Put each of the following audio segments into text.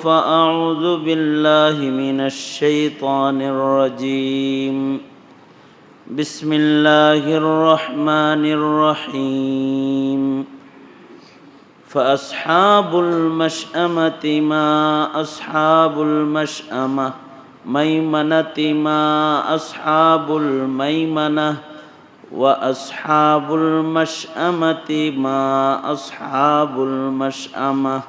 فأعوذ بالله من الشيطان الرجيم بسم الله الرحمن الرحيم فأصحاب المشأمة ما أصحاب المشأمة ميمنة ما أصحاب الميمنة وأصحاب المشأمة ما أصحاب المشأمة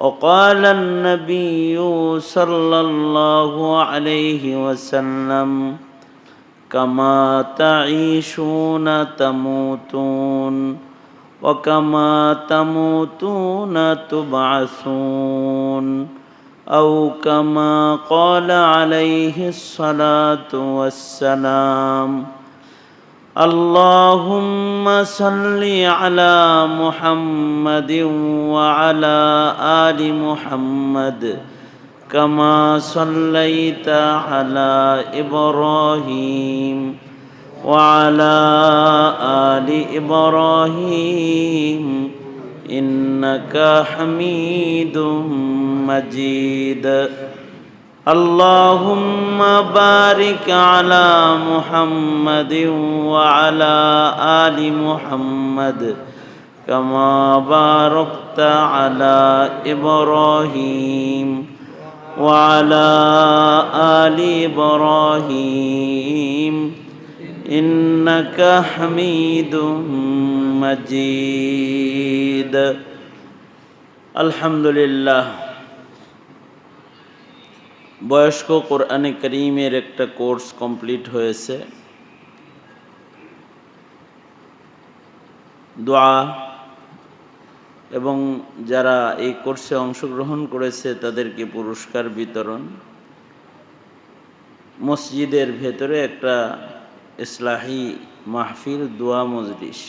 وقال النبي صلى الله عليه وسلم كما تعيشون تموتون وكما تموتون تبعثون أو كما قال عليه الصلاة والسلام اللهم صل على محمد وعلى آل محمد كما صليت على إبراهيم وعلى آل إبراهيم إنك حميد مجيد اللهم بارك على محمد وعلى آل محمد كما باركت على إبراهيم وعلى آل إبراهيم إنك حميد مجيد الحمد لله বয়স্ক কোরআনে কারীমের একটা কোর্স কমপ্লিট হয়েছে। দোয়া এবং যারা এই কোর্সে অংশগ্রহণ করেছে তাদেরকে পুরস্কার বিতরণ, মসজিদের ভেতরে একটা ইসলাহি মাহফিল, দোয়া মজলিস।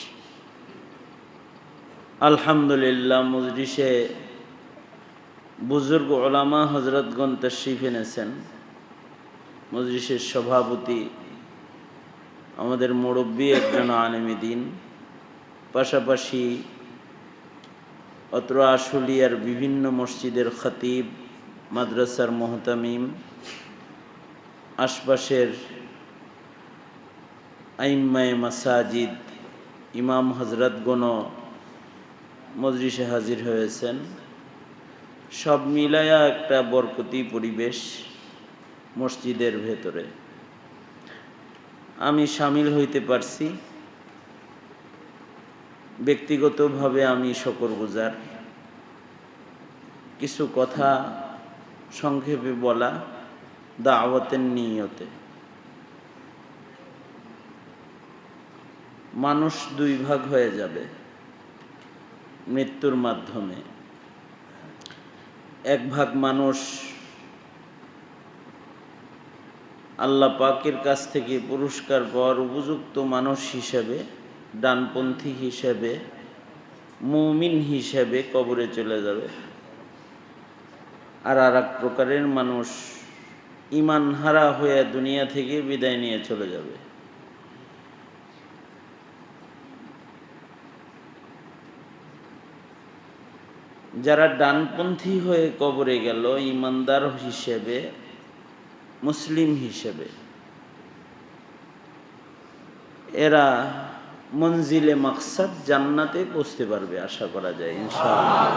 আলহামদুলিল্লাহ, মজলিসে বুজুর্গ উলামা হযরতগণ তাশরীফ এনেছেন। মজলিসের সভাপতি আমাদের মুরব্বী একজন আলেমে দ্বীন, পাশাপাশি অত্র আশুলিয়ার বিভিন্ন মসজিদের খতিব, মাদ্রাসার মুহতামিম, আশপাশের আইম্মায়ে মাসাজিদ, ইমাম হযরতগণও মজলিসে হাজির হয়েছেন। সব মিলায়া একটা বরকতি পরিবেশ মসজিদের ভেতরে। আমি শামিল হইতে পারছি, ব্যক্তিগতভাবে আমি শুকরগুজার। কিছু কথা সংক্ষেপে বলা দাওয়াতের নিয়তে। মানুষ দুই ভাগ হয়ে যাবে মৃত্যুর মাধ্যমে। এক ভাগ মানুষ আল্লাহ পাকের কাছ থেকে পুরস্কার পাওয়ার উপযুক্ত মানুষ হিসেবে, ডানপন্থী হিসেবে, মুমিন হিসেবে কবরে চলে যাবে। আর এক প্রকারের মানুষ ঈমান হারা হয়ে দুনিয়া থেকে বিদায় নিয়ে চলে যাবে। যারা ডানপন্থী হয়ে কবরে গেল ঈমানদার হিসেবে, মুসলিম হিসেবে, এরা মঞ্জিলে মাকসাদ জান্নাতে পৌঁছতে পারবে আশা করা যায় ইনশাআল্লাহ।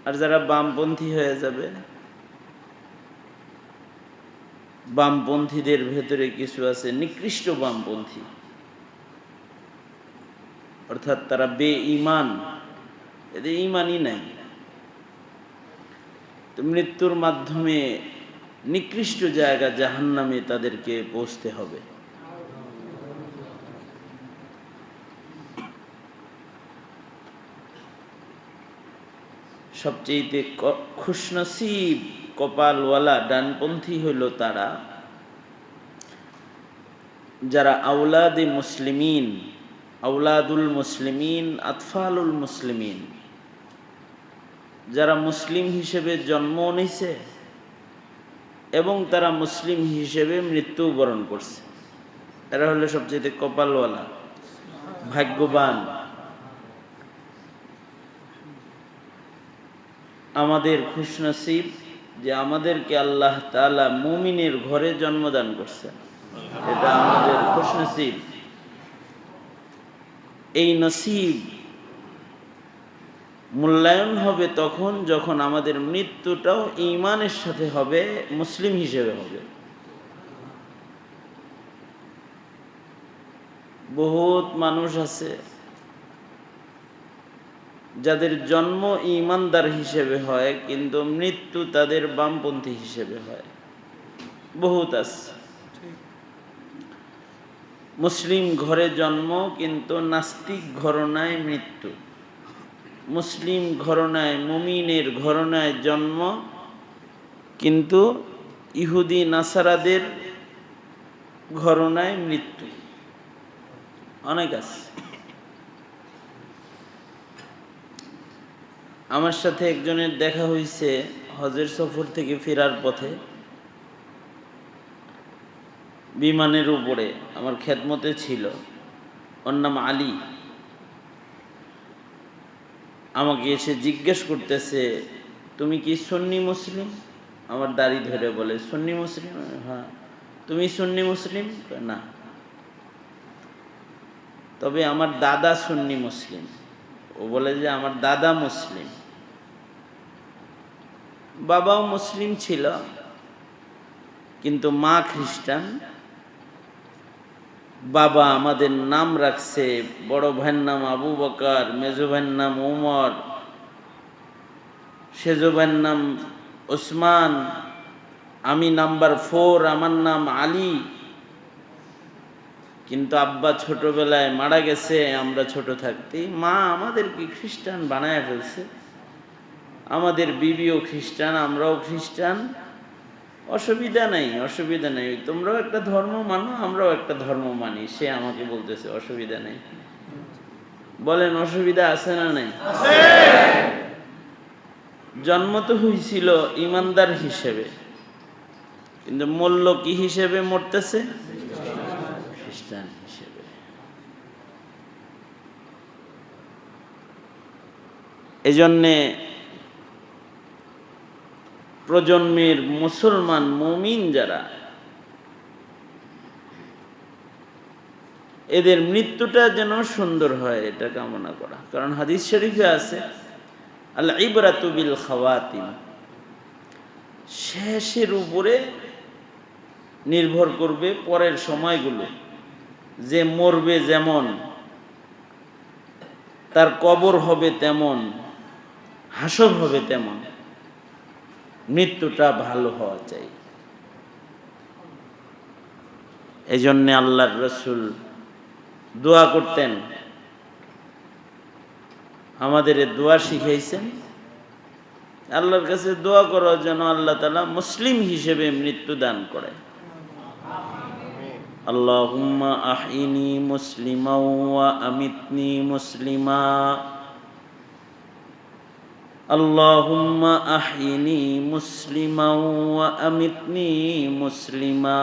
আর যারা বামপন্থী হয়ে যাবে, বামপন্থীদের ভেতরে কিছু আছে নিকৃষ্ট বামপন্থী, অর্থাৎ তারা বেঈমান, এদের ঈমানই নাই। তো মৃত্যুর মাধ্যমে নিকৃষ্ট জায়গা জাহান্নামে তাদেরকে পৌঁছতে হবে। সবচেয়ে খুশনসিব, কপালওয়ালা ডানপন্থী হইল তারা যারা আওলাদে মুসলিমিন, আওলাদুল মুসলিমিন, আতফালুল মুসলিমিন, যারা মুসলিম হিসেবে জন্ম নিয়েছে এবং তারা মুসলিম হিসেবে মৃত্যুবরণ করছে, এরা হলো সবচেয়ে কপালওয়ালা, ভাগ্যবান। আমাদের খুশনসিব যে আমাদেরকে আল্লাহ তাআলা মুমিনের ঘরে জন্মদান করছেন। এটা আমাদের খুশনসিব। এই নসিব মূল্যায়ন হবে তখন যখন আমাদের মৃত্যুটাও ঈমানের সাথে হবে, মুসলিম হিসেবে হবে। বহুত মানুষ আছে যাদের জন্ম ঈমানদার হিসেবে হয় কিন্তু মৃত্যু তাদের বামপন্থী হিসেবে হয়, বহুত আছে। মুসলিম ঘরে জন্ম কিন্তু নাস্তিক ঘরনায় মৃত্যু, মুসলিম ঘরনায় মুমিনের ঘরনায় জন্ম কিন্তু ইহুদি নাসারাদের ঘরনায় মৃত্যু, অনেক আছে। আমার সাথে একজনের দেখা হয়েছে হজের সফর থেকে ফেরার পথে, বিমানের উপরে আমার খেদমতে ছিল, ওর নাম আলী। আমাকে এসে জিজ্ঞেস করতেছে, তুমি কি সুন্নি মুসলিম? আমার দাড়ি ধরে বলে, সুন্নি মুসলিম? হ্যাঁ। তুমি সুন্নি মুসলিম? না। তবে আমার দাদা সুন্নি মুসলিম। ও বলে যে আমার দাদা মুসলিম, বাবাও মুসলিম ছিল কিন্তু মা খ্রিস্টান। বাবা আমাদের নাম রাখছে, বড় ভাইয়ের নাম আবু বকর, মেজো ভাইয়ের নাম উমর, সেজো ভাইয়ের নাম ওসমান, আমি নাম্বার 4, আমার নাম আলী। কিন্তু আব্বা ছোটবেলায় মারা গেছে, আমরা ছোট থাকতেই মা আমাদেরকে খ্রিস্টান বানায় ফেলছে। আমাদের বিবিও খ্রিস্টান, আমরাও খ্রিস্টান। অসুবিধা নাই, অসুবিধা নেই, তোমরাও একটা ধর্ম মানো, আমরাও একটা ধর্ম মানি। সে আমাকে বলতেছে অসুবিধা নেই। বলেন অসুবিধা আছে না নাই? জন্ম তো হয়েছিল ইমানদার হিসেবে, কিন্তু মূল্য কি হিসেবে মরতেছে? খ্রিস্টান হিসেবে। এজন্যে প্রজন্মের মুসলমান মুমিন যারা, এদের মৃত্যুটা যেন সুন্দর হয় এটা কামনা করা। কারণ হাদিস শরীফে আছে, আল ইবরাতু বিল খাওয়াতিম, শেষের উপরে নির্ভর করবে পরের সময়গুলো। যে মরবে যেমন, তার কবর হবে তেমন, হাসর হবে তেমন, মৃত্যুটা ভালো হওয়া চাই। এই জন্যে আল্লাহর রাসূল দোয়া করতেন, আমাদের দোয়া শিখাইছেন, আল্লাহর কাছে দোয়া করো যেন আল্লাহ তাআলা মুসলিম হিসেবে মৃত্যু দান করে। আল্লাহুম্মা আহইনি মুসলিমা ওয়া আমিতনি মুসলিমা, আল্লাহুম্মা আহইনি মুসলিমা ওয়া আমিতনি মুসলিমা।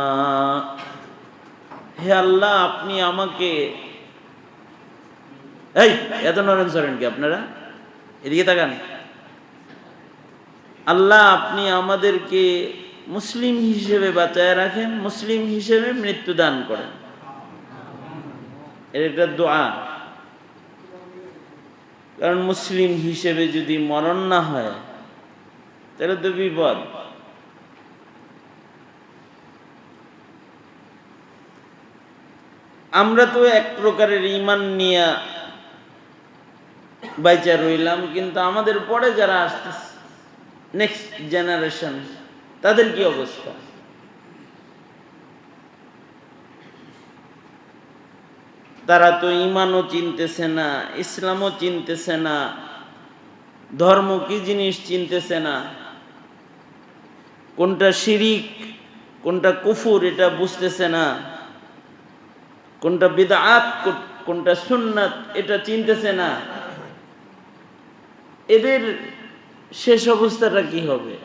হে আল্লাহ, আপনি আমাকে, এই এত নরেন সরেন কি আপনারা? এদিকে তাকান। আল্লাহ আপনি আমাদেরকে মুসলিম হিসেবে বাঁচায় রাখেন, মুসলিম হিসেবে মৃত্যু দান করেন। এর একটা দোয়া। কারণ মুসলিম হিসেবে যদি মরণ না হয় তাহলে তো বিপদ। আমরা তো এক প্রকারের ঈমান নিয়ে বাইচা রইলাম, কিন্তু আমাদের পরে যারা আসতেছে, নেক্সট জেনারেশন, তাদের কি অবস্থা? তারা তো ঈমানও চিনতেছে না, ইসলামও চিনতেছে না, ধর্ম কি জিনিস চিনতেছে না, কোনটা শিরিক কোনটা কুফুর এটা বুঝতেছে না, কোনটা বিদআত কোনটা সুন্নাত এটা চিনতেছে না। এদের শেষ অবস্থাটা কি হবে?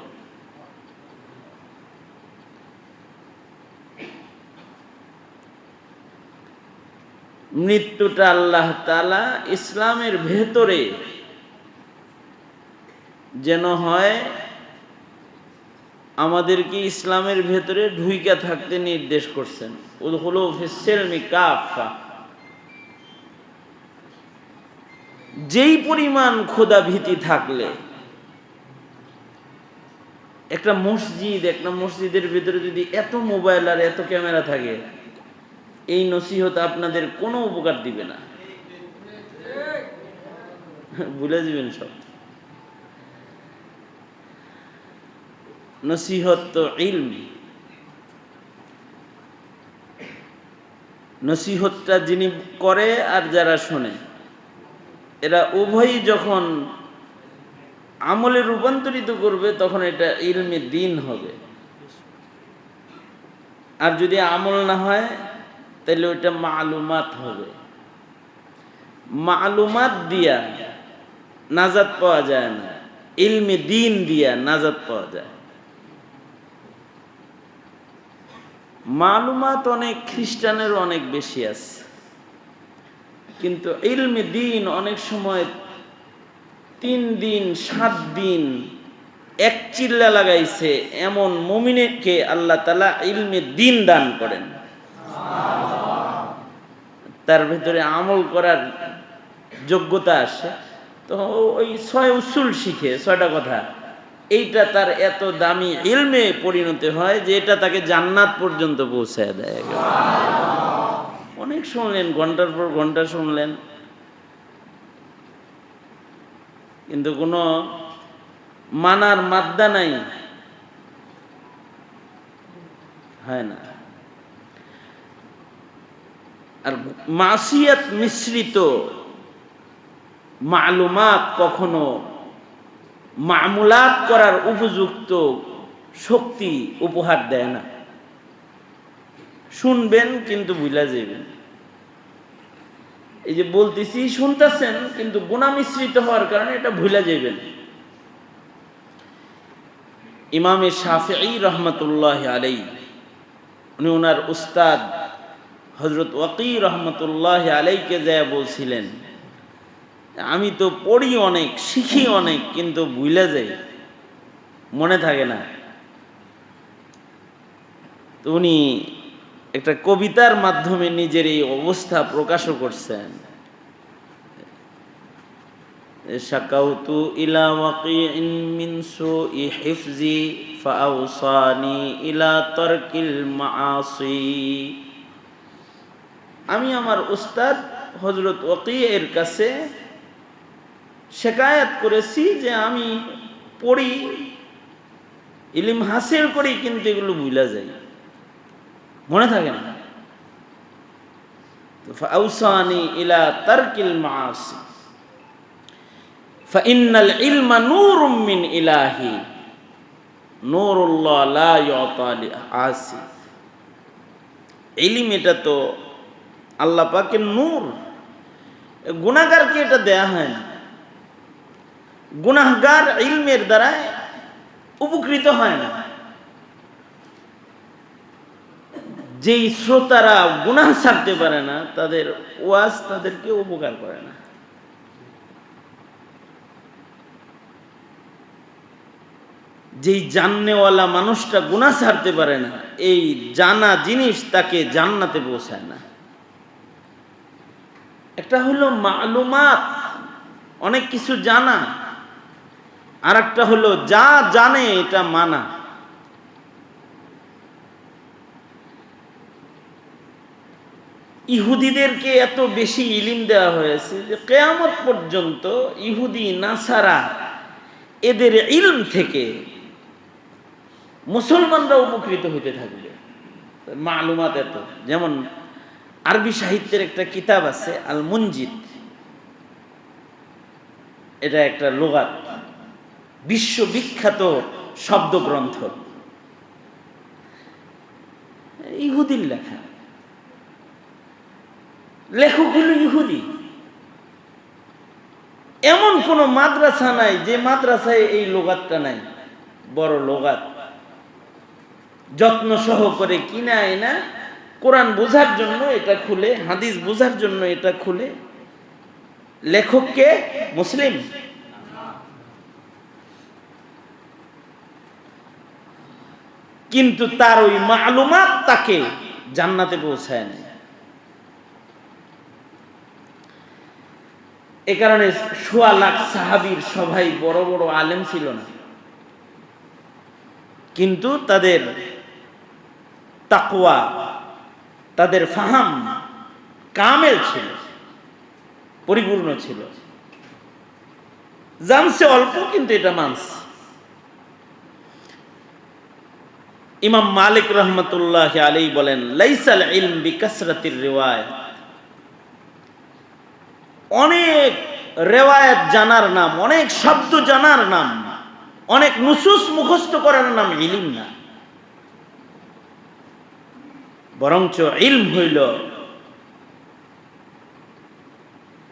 মৃত্যুটা আল্লাহ তাআলা ইসলামের ভেতরে যেন হয় আমাদেরকে ইসলামের ভেতরে ঢুইকা থাকতে নির্দেশ করছেন, উদখুলু ফিস সিলমি কাফা। যেই পরিমাণ খোদা ভীতি থাকলে একটা মসজিদের ভিতরে যদি এত মোবাইল আর এত ক্যামেরা থাকে, এই নসিহত আপনাদের কোনো উপকার দিবে না, ভুলে যাবেন সব। নসিহত তো ইলম, নসিহতটা যিনি করে আর যারা শোনে, এরা উভয়ই যখন আমলে রূপান্তরিত করবে তখন এটা ইলমে দ্বীন হবে। আর যদি আমল না হয় তাহলে ওইটা মালুমাত হবে। মালুমাত দিয়া নাজাত পাওয়া যায় না, ইলমে দ্বীন দিয়া নাজাত পাওয়া যায়। মালুমাত অনেক খ্রিস্টানের অনেক বেশি আছে, কিন্তু ইলমে দ্বীন অনেক সময় 3 দিন 7 দিন এক চিল্লা লাগাইছে এমন মুমিনকে আল্লাহ তাআলা ইলমে দ্বীন দান করেন, তার ভেতরে আমল করার যোগ্যতা আসে। তো ওই 6 উসুল শিখে 6টা কথা, এইটা তার এত দামি ইলমে পরিণত হয় যে এটা তাকে জান্নাত পর্যন্ত পৌঁছায় দেয়। অনেক শুনলেন, ঘন্টার পর ঘন্টা শুনলেন, কিন্তু কোনো মানার মাদ্দা নাই, হয় না। আর মাসিয়াত মিশ্রিত মালুমাত কখনো মামুলাত করার উপযুক্ত শক্তি উপহার দেয় না। শুনবেন কিন্তু ভুলা যাবেন। এই যে বলতেছি শুনতেছেন, কিন্তু গুনাহ মিশ্রিত হওয়ার কারণে এটা ভুলা যাবেন। ইমামে শাফিঈ রহমতুল্লাহ আলাইহি, উনি ওনার উস্তাদ হযরত ওয়াকি রহমতুল্লাহ আলাইহিকে যায় বলছিলেন, আমি তো পড়ি অনেক, শিখি অনেক, কিন্তু ভুলে যাই, মনে থাকে না। তো উনি একটা কবিতার মাধ্যমে নিজের এই অবস্থা প্রকাশও করছেন। শাকাউতু ইলা ওয়াকিইন মিন সুই হিফজি ফাআওসানি ইলা তারকিল মাআসি। আমি আমার উস্তাদ হযরত ওয়াকি এর কাছে শিকায়াত করেছি যে আমি পড়ি, ইলম হাসিল করি, কিন্তু এগুলো ভুলে যাই, মনে থাকে না। ফাআওসানি ইলা তারকিল মাআসি ফাইন্নাল ইলমা নূরুম মিন ইলাহি নূরুল্লাহ লা ইউতা লিআসি। ইলম এটা তো আল্লাহ পাকের নূর, গুনাহগারকে এটা দেয়া হয় না। গুনাহগার ইলমের দ্বারা উপকৃত হয় না। যেই শ্রোতারা গুনাহ ছাড়তে পারে না, তাদের ওয়াজ তাদেরকে উপকার করে না। যেই জাননেওয়ালা মানুষটা গুনাহ ছাড়তে পারে না, এই জানা জিনিস তাকে জান্নাতে পৌঁছায় না। একটা হলো মালুমাত, অনেক কিছু জানা, আর একটা হলো যা জানে এটা মানা। ইহুদিদেরকে এত বেশি ইলম দেওয়া হয়েছে যে কিয়ামত পর্যন্ত ইহুদি নাসারা এদের ইলম থেকে মুসলমানরা উপকৃত হতে থাকবে। মালুমাত এত, যেমন আরবি সাহিত্যের একটা কিতাব আছে আল মুনজিদ, এটা একটা লুগাত, বিশ্ববিখ্যাত শব্দগ্রন্থ, ইহুদির লেখা, লেখক হলো ইহুদি। এমন কোন মাদ্রাসা নাই যে মাদ্রাসায় এই লুগাতটা নাই। বড় লুগাত, যত্ন সহকারে কিনা আইনা কোরআন বোঝার জন্য এটা খুলে, হাদিস বোঝার জন্য এটা খুলে। লেখককে মুসলিম, কিন্তু তার ওই মালুমাত তাকে জান্নাতে পৌঁছায় না। এ কারণে ১৬ লাখ সাহাবীর সবাই বড় বড় আলেম ছিল না, কিন্তু তাদের তাকওয়া, তাদের ফাহাম কামেল ছিল, পরিপূর্ণ ছিল। জানছে অল্প, কিন্তু এটা মানছে। ইমাম মালিক রহমতুল্লাহ আলাইহি বলেন, লাইসাল ইলম বিকাসরাতির রিওয়ায়াত, অনেক রেওয়ায়াত জানার নাম, অনেক শব্দ জানার নাম, অনেক নুসুস মুখস্থ করার নাম ইলম না, বরঞ্চ ইলম হইল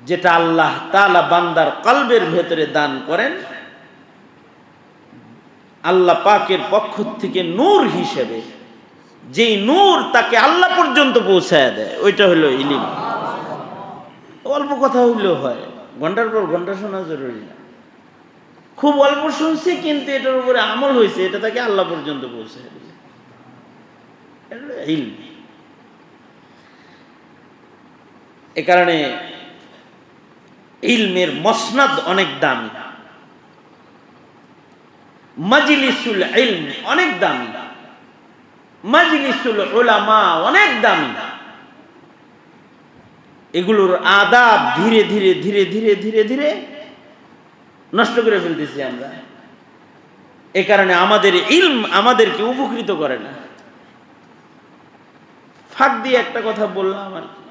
যেটা আল্লাহ তাআলা বান্দার কলবের ভেতরে দান করেন, আল্লাহ পাকের পক্ষ থেকে নূর হিসেবে, যেই নূর তাকে আল্লাহ পর্যন্ত পৌঁছায় দেয়, ওইটা হলো ইলম। অল্প কথা হইলেও হয়, ঘন্টার পর ঘন্টা শোনা জরুরি না। খুব অল্প শুনছি, কিন্তু এটার উপরে আমল হয়েছে, এটা তাকে আল্লাহ পর্যন্ত পৌঁছায় দেয়, এটা হলো ইলম। এ কারণে ইলমের মসনাদ অনেক দামি, মাজলিসুল ইলম অনেক দামি, মাজলিসুল উলামা অনেক দামি। এগুলোর আদাব ধীরে ধীরে ধীরে ধীরে ধীরে ধীরে নষ্ট করে ফেলতেছি আমরা। এ কারণে আমাদের ইলম আমাদেরকে উপকৃত করে না। ফাঁক দিয়ে একটা কথা বললাম আর কি,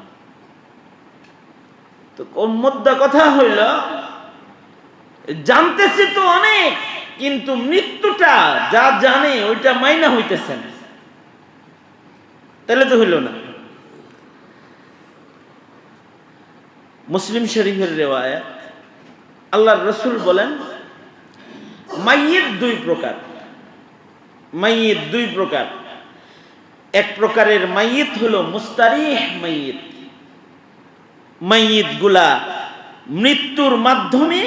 তো মোদ্দা কথা হইল, জানতেছি তো অনেক, কিন্তু মৃত্যুটা যা জানে ওইটা মাইনা হইতেছে না, তাহলে তো হইল না। মুসলিম শরীফের রিওয়ায়াত, আল্লাহর রাসূল বলেন, মাইয়িত দুই প্রকার, মাইয়িত দুই প্রকার। এক প্রকারের মাইয়িত হলো মুস্তারিহ মাইয়িত, মাইয়িত গুলা মৃত্যুর মাধ্যমে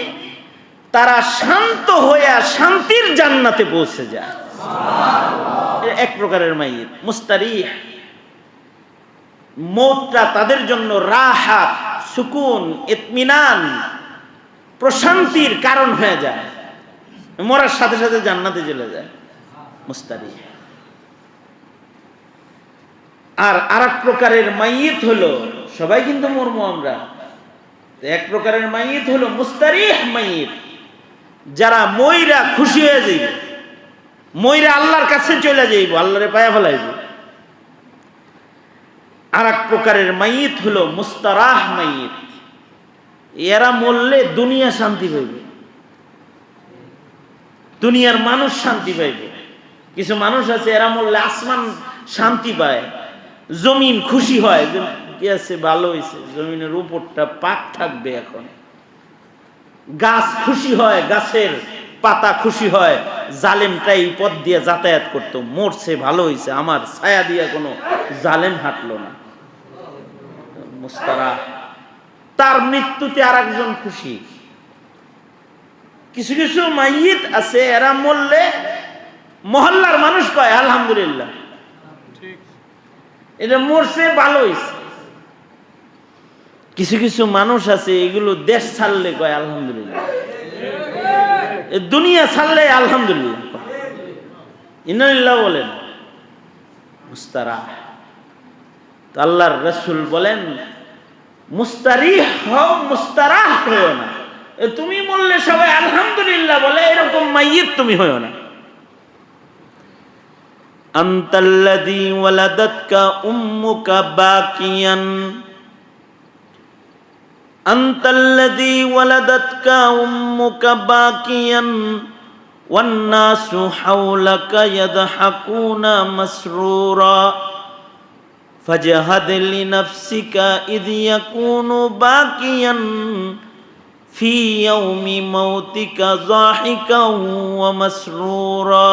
তারা শান্ত হয়ে শান্তির জান্নাতে পৌঁছে যায়, এক প্রকারের মাইয়িত মুস্তারিহ। মওতটা তাদের জন্য রাহাত, সুকুন, ইতমিনান, প্রশান্তির কারণ হয়ে যায়, মরার সাথে সাথে জান্নাতে চলে যায়, মুস্তারিহ। আর আরেক প্রকারের মাইয়িত হলো, সবাই কিন্তু মরবো আমরা, এক প্রকারের মাইয়িত হলো মুস্তারিহ মাইয়িত, যারা মইরা খুশি হয়ে যাইব, মইরা আল্লাহর কাছে চলে যাইব, আল্লাহরে পায়া ফেলাইব। আর এক প্রকারের মাইয়িত হলো মুস্তারাহ মাইয়িত, এরা মরলে দুনিয়া শান্তি পাইবে, দুনিয়ার মানুষ শান্তি পাইবে। কিছু মানুষ আছে এরা মরলে আসমান শান্তি পায়, জমিন খুশি হয়, কি আছে ভালো হয়েছে, জমিনের উপরটা পাক থাকবে, এখন গাছ খুশি হয়, গাছের পাতা খুশি হয়, জালেমটাই পথ দিয়ে যাতায়াত করতো, মরছে ভালো হয়েছে, আমার ছায়া দিয়ে কোনো জালেম হাঁটলো না, মুস্তারাহ। তার মৃত্যুতে আর একজন খুশি। কিছু কিছু মাইয়িত আছে এরা মরলে মহল্লার মানুষ কয় আলহামদুলিল্লাহ, এটা মরছে ভালো হয়েছে। কিছু কিছু মানুষ আছে এগুলো দেশ ছাড়লে কয় আলহামদুলিল্লাহ, দুনিয়া ছাড়লে আলহামদুলিল্লাহ, ইন্নালিল্লাহ বলেন, মুস্তারাহ। আল্লাহর রাসূল বলেন, মুস্তারিহ হও, মুস্তারাহ হও না। তুমি বললে সবাই আলহামদুলিল্লাহ বলে, এরকম মাইয়িত তুমি হও না। আনতাল্লাযী ওয়ালাদাতকা উম্মুকা বাকিয়ান, আনতাল্লাযী ওয়ালাদাতকা উম্মুকা বাকিয়ান ওয়ান নাসু হাওলাকা ইয়াদহাকুনা মাসরুরা ফাজহাদ লিনাফসিকা ইয ইয়াকুনু বাকিয়ান ফি ইয়াউমি মাউতিকা যাহিকান ওয়া মাসরুরা।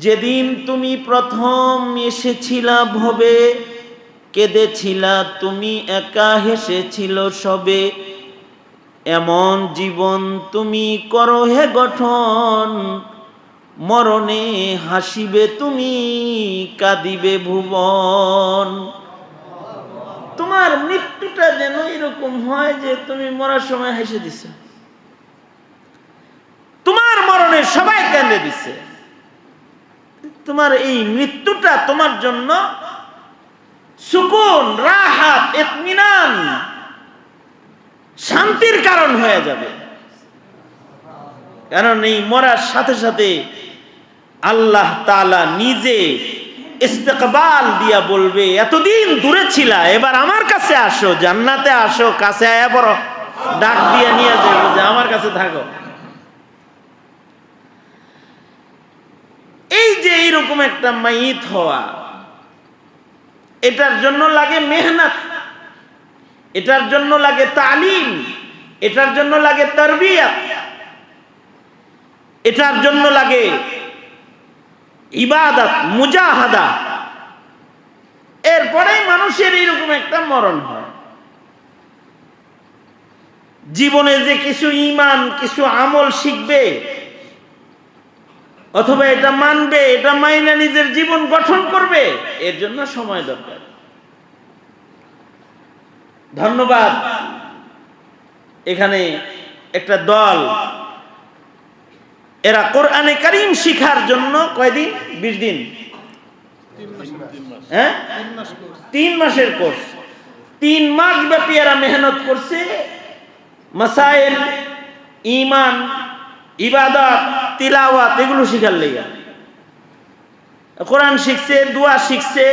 যেদিন তুমি প্রথম এসেছিলা ভবে, কেঁদেছিলা তুমি একা, হেসেছিল সবে, এমন জীবন তুমি করো হে গঠন, মরণে হাসিবে তুমি, কাঁদিবে ভুবন। তোমার মৃত্যুটা যেন এরকম হয় যে তুমি মরার সময় হেসে দিছে, তোমার মরণে সবাই কাঁদে দিছে, তোমার এই মৃত্যুটা তোমার জন্য সুকুন, রাহাত, ইতমিনান, শান্তির কারণ হয়ে যাবে। কারণ এই মরার সাথে সাথে আল্লাহ তাআলা নিজে ইস্তেকবাল দিয়া বলবে, এতদিন দূরে ছিলা, এবার আমার কাছে আসো, জান্নাতে আসো, কাছে আয়া পড়ো, ডাক দিয়ে নিয়ে যাবো যে আমার কাছে থাকো। এই যে এইরকম একটা মাইত হওয়া, এটার জন্য লাগে মেহনত, এটার জন্য লাগে তালিম, এটার জন্য লাগে তারবিয়ত, এটার জন্য লাগে ইবাদত, মুজাহাদা। এরপরেই মানুষের এরকম একটা মরণ হয়। জীবনে যে কিছু ঈমান, কিছু আমল শিখবে অথবা এটা মানবে, এটা মাইনা নিজের জীবন গঠন করবে, এর জন্য সময় দরকার। ধন্যবাদ, এখানে একটা দল, এরা কোরআনে কারীম শিখার জন্য কয়দিন? 20 দিন, 3 মাসের কোর্স। 3 মাস ব্যাপী এরা মেহনত করছে মাসাইল, ঈমান, ইবাদত, তিলাওয়াত এগুলো শিখার লেগে। কোরআন শিখছে, দোয়া শিখছে,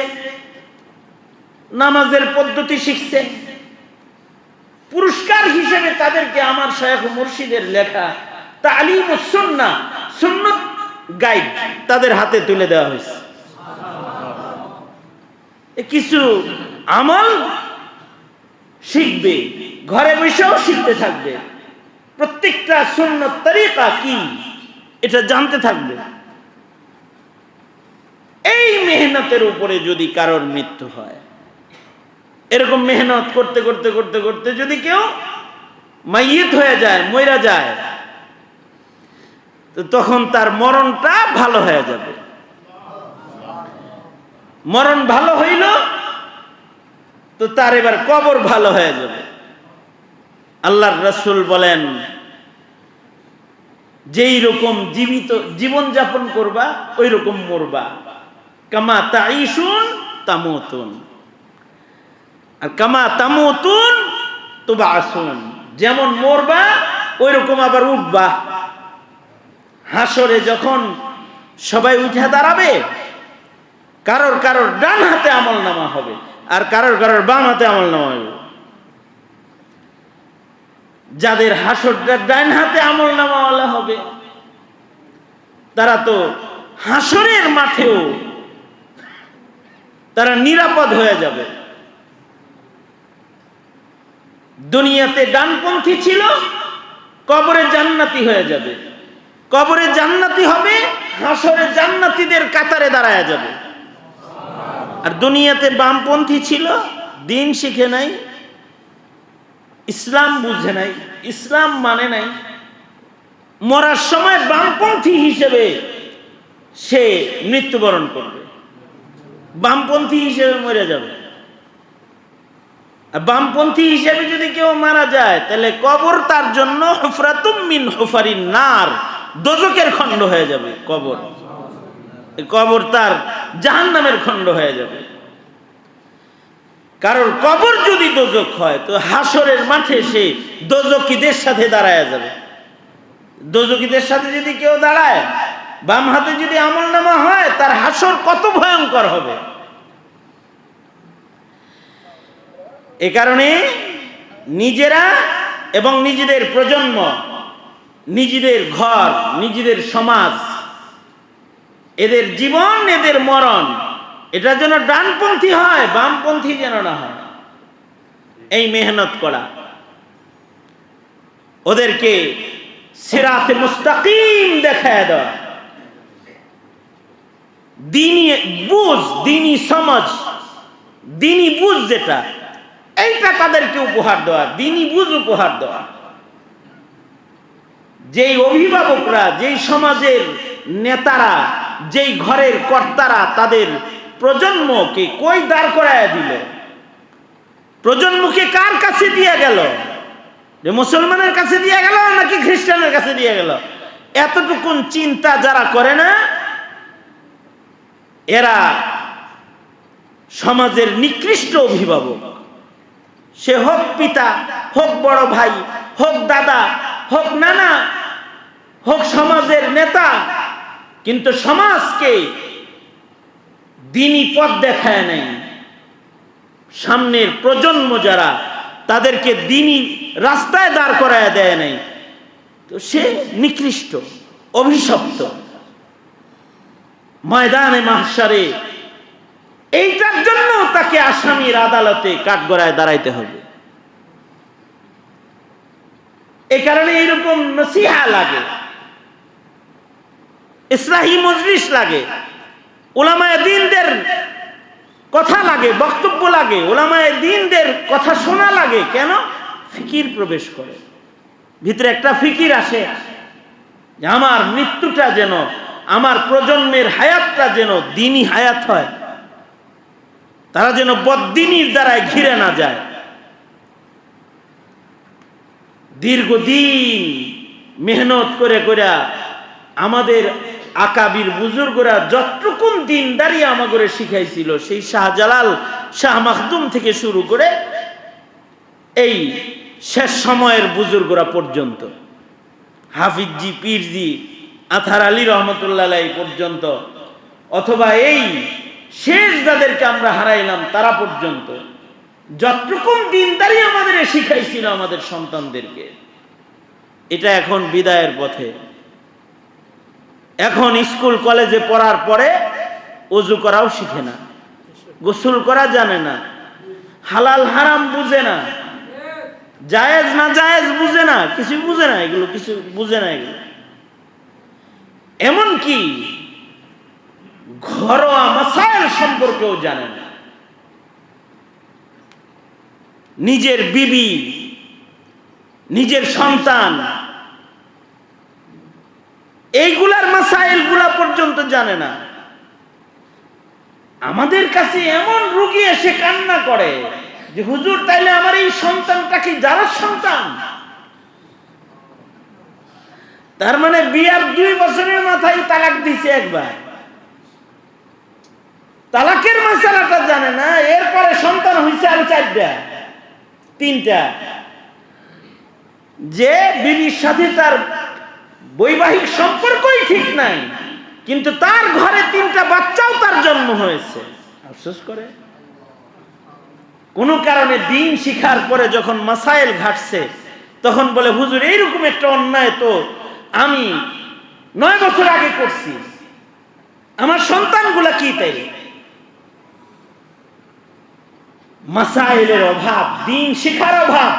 নামাজের পদ্ধতি শিখছে। পুরস্কার হিসেবে তাদেরকে আমার শায়খ মুর্শিদের লেখা তালিমুস সুন্নাহ, সুন্নাত গাইড তাদের হাতে তুলে দেওয়া হয়েছে। কিছু আমল শিখবে, ঘরে বসেও শিখতে থাকবে, প্রত্যেকটা সুন্নাত তরিকা কি এটা জানতে থাকবে। এই মেহনতের উপরে যদি কারোর মৃত্যু হয়, এরকম মেহনত করতে করতে করতে করতে যদি কেউ মাইয়িত হয়ে যায়, মইরা যায়, তো তখন তার মরণটা ভালো হয়ে যাবে। মরণ ভালো হইল তো তার এবার কবর ভালো হয়ে যাবে। আল্লাহর রাসূল বলেন, যেই রকম জীবিত জীবন যাপন করবা ওই রকম মরবা। কামা তাঈশুন তামুতুন, আর কামা তামুতুন তুবআসুন, যেমন মরবা ওই রকম আবার উঠবা। হাসরে যখন সবাই উঠে দাঁড়াবে, কারোর কারোর ডান হাতে আমলনামা হবে আর কারোর কারোর বাম হাতে আমলনামা হবে। যাদের হাসরটা ডান হাতে আমলনামাওয়ালা হবে, তারা তো হাসরের মাঠেও তারা নিরাপদ হয়ে যাবে। দুনিয়াতে ডানপন্থী ছিল, কবরে জান্নাতি হয়ে যাবে। কবরে জান্নাতি হবে, হাসরে জান্নাতীদের কাতারে দাঁড়ায় যাবে। আর দুনিয়াতে বামপন্থী ছিল, দিন শিখে নাই, ইসলাম বুঝে নাই, ইসলাম মানে নাই, মরার সময় বামপন্থী হিসেবে সে মৃত্যুবরণ করবে, বামপন্থী হিসেবে মরে যাবে। আর বামপন্থী হিসেবে যদি কেউ মারা যায়, তাহলে কবর তার জন্য হুফরাতুম মিন হুফারিন নার, দোজকের খণ্ড হয়ে যাবে। কবর তার জাহান্নামের খণ্ড হয়ে যাবে। কারণ কবর যদি দোজক হয়, তো হাসরের মাঠে সে দোজকীদের সাথে দাঁড়ায় যাবে। দোজকীদের সাথে যদি কেউ দাঁড়ায়, বাম হাতে যদি আমলনামা হয়, তার হাসর কত ভয়ঙ্কর হবে। এ কারণে নিজেরা এবং নিজেদের প্রজন্ম, নিজেদের ঘর, নিজেদের সমাজ, এদের জীবন, এদের মরণ, এটা যেন ডানপন্থী হয়, বামপন্থী যেন না হয়, এই মেহনত করা, ওদেরকে সিরাতে মুস্তাকিম দেখায় দেওয়া, দ্বীনি বুঝ, দ্বীনি সমাজ, দ্বীনি বুঝ যেটা, এইটা তাদেরকে উপহার দেওয়া, দ্বীনি বুঝ উপহার দেওয়া। যেই অভিভাবকরা, যেই সমাজের নেতারা, যেই ঘরের কর্তারা তাদের প্রজন্মকে কই দাঁড় করায় দিল, প্রজন্মকে কার কাছে দিয়ে গেল, যে মুসলমানের কাছে দিয়ে গেল নাকি খ্রিস্টানের কাছে দিয়ে গেল, এতটুকুন চিন্তা যারা করে না, এরা সমাজের নিকৃষ্ট অভিভাবক। সে হোক পিতা, হোক বড় ভাই, হোক দাদা, হোক নানা, হোক সমাজের নেতা, কিন্তু সমাজকে দ্বীনি পথ দেখায় নাই। সামনের প্রজন্ম যারা, তাদেরকে দ্বীনি রাস্তায় দাঁড় করায় দেয় নাই, তো সে নিকৃষ্ট, অভিশপ্ত। ময়দানে মাহশারে এইটার জন্য তাকে আসামির আদালতে কাঠগড়ায় দাঁড়াইতে হবে। এই কারণে এইরকম নসিহা লাগে, ইসলাহি মজলিস লাগে, উলামায়ে দ্বীনদের কথা লাগে, বক্তব্য লাগে, উলামায়ে দ্বীনদের কথা শোনা লাগে। কেন? ফিকির প্রবেশ করে ভিতরে, একটা ফিকির আসে যে আমার মৃত্যুটা যেন, আমার প্রজন্মের হায়াতটা যেন দ্বীনি হায়াত হয়, তারা যেন বদ্দীনির দ্বারায় ঘিরে না যায়। দীর্ঘদিন মেহনত করে করে আমাদের আকাবির বুজুর্গরা যতটুকুন দিনদারি আমাদের শিখাইছিল, সেই শাহজালাল, শাহ মাখদুম থেকে শুরু করে এই শেষ সময়ের বুজুর্গরা পর্যন্ত, হাফিজজি, পীরজি, আথার আলী রহমতুল্লাহ আলাইহি পর্যন্ত, অথবা এই শেষ যাদেরকে আমরা হারাইলাম তারা পর্যন্ত, যতটুকুন দিনদারি আমাদের শিখাইছিল আমাদের সন্তানদেরকে, এটা এখন বিদায়ের পথে। এখন স্কুল কলেজে পড়ার পরে ওযু করাও শিখে না, গোসল করা জানে না, হালাল হারাম বুঝে না, জায়েজ না জায়েজ বুঝে না, কিছু বুঝে না, এগুলো কিছু বুঝে না। এগুলো এমনকি ঘরোয়া মাসাইল সম্পর্কেও জানে না। নিজের বিবি, নিজের সন্তান, এইগুলার মাসাইল গুলা পর্যন্ত জানে না। আমাদের কাছে এমন রোগী এসে কান্না করে যে হুজুর, তাইলে আমার এই সন্তানটা কি যার সন্তান? তার মানে বিয়ার 2 বছরের মাথায় তালাক দিছে একবার, তালাকের মাসালাটা জানে না, এরপরে সন্তান হইছে আর 4টা 3টা। যে বিবির সাথে তার বৈবাহিক সম্পর্কই ঠিক নাই, কিন্তু তার ঘরে 3টা বাচ্চাও তার জন্ম হয়েছে। আফসোস করে কোন কারণে দিন শিখার পরে যখন মাসাইল ঘাটছে, তখন বলে হুজুর, এইরকম একটা অন্যায় তো আমি 9 বছর আগে করছি, আমার সন্তানগুলা কি তাই? মাসাইলের অভাব, দিন শিখার অভাব।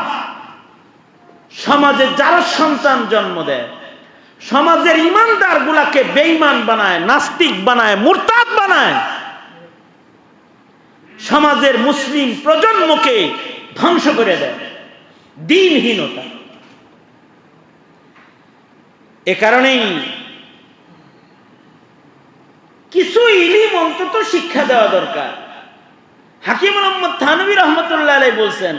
সমাজে যারা সন্তান জন্ম দেয়, সমাজের ইমানদার গুলাকে বেঈমান বানায়, নাস্তিক বানায়, মুরতাদ বানায়, সমাজের মুসলিম প্রজন্মকে ধ্বংস করে দেয়, দ্বীনহীনতা। এ কারণেই কিছু ইলম অন্তত শিক্ষা দেওয়া দরকার। হাকিম মোহাম্মদ থানভী রহমতুল্লাহ আলাইহি বলছেন,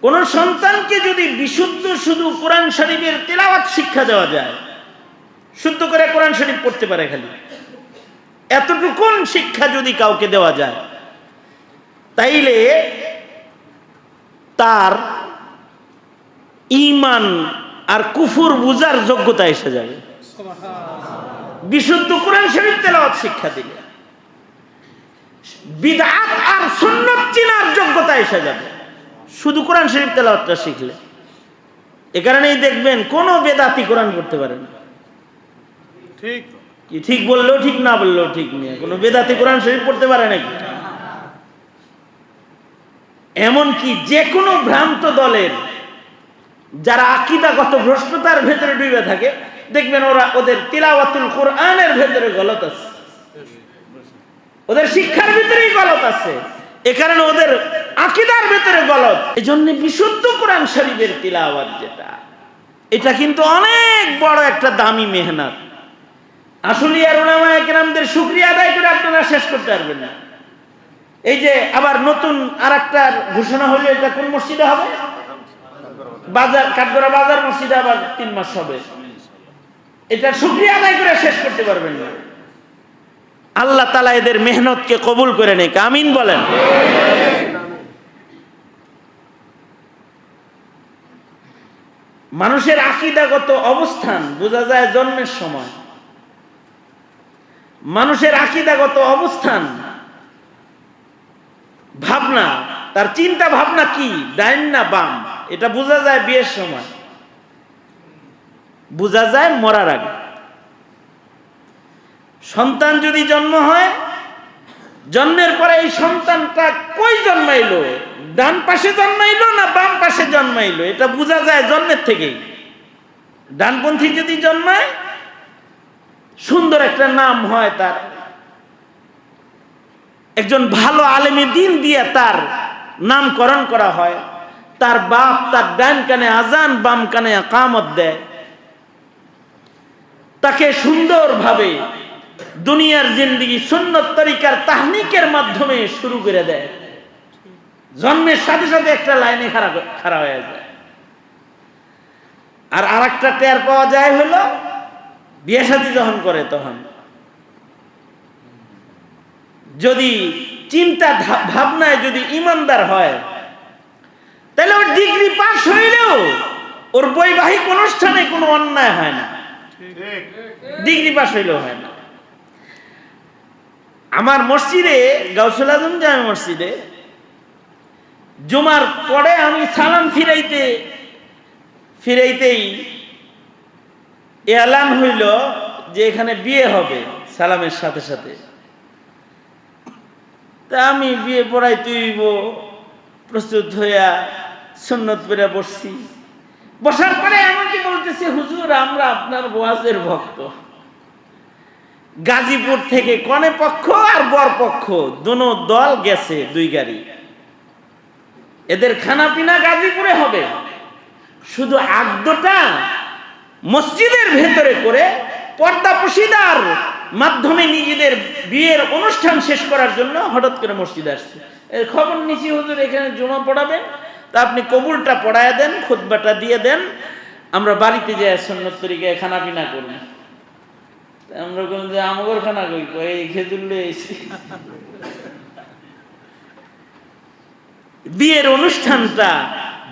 কোন সন্তানকে যদি বিশুদ্ধ শুধু কোরআন শরীফের তেলাওয়াত শিক্ষা দেওয়া যায়, শুদ্ধ করে কোরআন শরীফ পড়তে পারে খালি, এতটুকুন শিক্ষা যদি কাউকে দেওয়া যায়, তাইলে তার ঈমান আর কুফর বুঝার যোগ্যতা এসে যাবে। বিশুদ্ধ কোরআন শরীফ তেলাওয়াত শিক্ষা দিলে বিদআত আর সুন্নাত চিনার যোগ্যতা এসে যাবে শুধু কোরআন শরীফ তেলাওয়াতটা শিখলে। এ কারণেই দেখবেন কোন বেদাতি কোরআন পড়তে পারে না। ঠিক কি? ঠিক বললেও ঠিক, না বললেও ঠিক নিয়ে কোন বেদাতি কোরআন শরীফ পড়তে পারে নাকি? এমনকি যে কোনো ভ্রান্ত দলের যারা আকীদাগত ভ্রষ্টতার ভেতরে ডুবে থাকে, দেখবেন ওদের তিলাওয়াতুল কোরআনের ভেতরে গলত আছে, ওদের শিক্ষার ভিতরেই গলত আছে। এ কারণে ওদের আকীদার ভিতরে গলত। এজন্য বিশুদ্ধ কোরআন শরীফের তিলাওয়াত যেটা, এটা কিন্তু অনেক বড় একটা দামি মেহনত। আশুলিয়ার উলামায়ে কেরামদের শুকরিয়া আদায় করে আপনারা শেষ করতে পারবেন না। এই যে আবার নতুন আরেকটা ঘোষণা হলো, এটা কোন মসজিদে হবে? বাজার, কাঠগড়া বাজার মসজিদে আবার 3 মাস হবে। এটা শুকরিয়া আদায় করে শেষ করতে পারবেন না। আল্লাহ তাআলা এদের মেহনতকে কবুল করে নেক, আমিন বলেন। মানুষের আকীদাগত অবস্থান বোঝা যায় জন্মের সময়। মানুষের আকীদাগত অবস্থান, ভাবনা, তার চিন্তা ভাবনা কি, ডাইন না বাম, এটা বোঝা যায় বিয়ের সময়, বোঝা যায় মরার আগে। সন্তান যদি জন্ম হয়, জন্মের পরে এই সন্তানটা কই জন্মাইলো, ডান পাশে জন্মাইলো না বাম পাশে জন্মাইলো, এটা বোঝা যায় জন্মের থেকেই। ডানপন্থী যদি জন্মায়, সুন্দর একটা নাম হয় তার, একজন ভালো আলেমে দ্বীন দিয়ে তার নামকরণ করা হয়। তার বাপ তার ডান কানে আজান বাম কানে ইকামত দেয়, তাকে সুন্দরভাবে দুনিয়ার জিন্দেগি সুন্নত তরিকার তাহনিকের মাধ্যমে শুরু করে দেয়। জন্মের সাথে সাথে একটা লাইনে খাড়া হয়ে যায়। আর আরেকটা টের পাওয়া যায় হলো বিয়ে শাদী যখন করে, তখন যদি চিন্তা ভাবনায় যদি ইমানদার হয়, তাহলে ওর ডিগ্রি পাস হইলেও ওর বৈবাহিক অনুষ্ঠানে কোনো অন্যায় হয় না, ডিগ্রি পাস হইলেও হয় না। আমার মসজিদে, গাউসুল আজম জামে মসজিদে জুমার পরে আমি সালাম ফিরাইতেই এলান হইল যে এখানে বিয়ে হবে সালামের সাথে সাথে। তা আমি বিয়ে পড়াইতে হইব প্রস্তুত হইয়া সুন্নত পড়ে বসছি। বসার পরে আমাকে বলতেছে, হুজুর আমরা আপনার ওয়াজের ভক্ত। গাজীপুর থেকে কনে পক্ষ আর বর পক্ষ দুনো দল গেছে, 2 গাড়ি। এদের খানা পিনা গাজীপুরে হবে, শুধু আগদটা মসজিদের ভেতরে করে পর্দা পশিদার মাধ্যমে নিজেদের বিয়ের অনুষ্ঠান শেষ করার জন্য হঠাৎ করে মসজিদে আসছে। এর খবর নিছি, হুজুর এখানে জুমা পড়াবেন, তা আপনি কবুলটা পড়ায় দেন, খুতবাটা দিয়ে দেন, আমরা বাড়িতে যাই সুন্নত তরিকায় খানা পিনা করব। আমরা কোন যে আমগর খানা কই, এই খেজুর লয়ে এসেছি। বিয়ের অনুষ্ঠানটা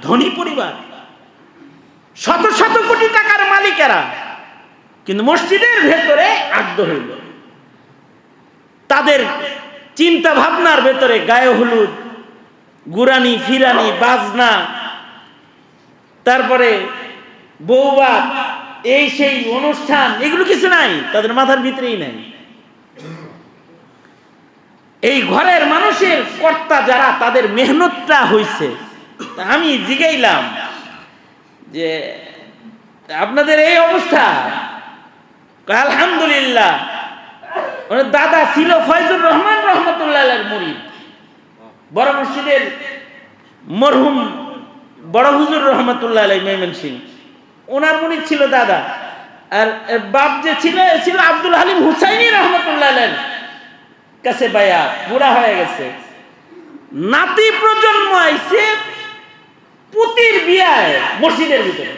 ধনী পরিবার, শত শত কোটি টাকার মালিকেরা, কিন্তু মসজিদের ভেতরে আগ্ধ হইল। তাদের চিন্তা ভাবনার ভেতরে গায়ে হলুদ, গুরানি ফিরানি, বাজনা, তারপরে বৌবাত, এই সেই অনুষ্ঠান, এগুলো কিছু নাই, তাদের মাথার ভিতরেই নাই। এই ঘরের মানুষের কর্তা যারা, তাদের মেহনতটা হইছে। আমি জিগাইলাম যে আপনাদের এই অবস্থা? আলহামদুলিল্লাহ। দাদা ছিল ফয়জুর রহমান রহমতুল্লাহ আলাইহির মুরিদ, বড় মসজিদের মরহুম বড় হুজুর রহমতুল্লাহ আলাইহি ময়মনসিংহ, ওনার মুরিদ ছিল দাদা। আর বাপ যে ছিল আব্দুল হালিম হুসাইনি রহমতুল্লাহ আলাইহির কাছে বায়া, বুড়া হয়ে গেছে। নাতি প্রজন্ম আইছে পুতির বিয়ায় মসজিদের ভিতরে।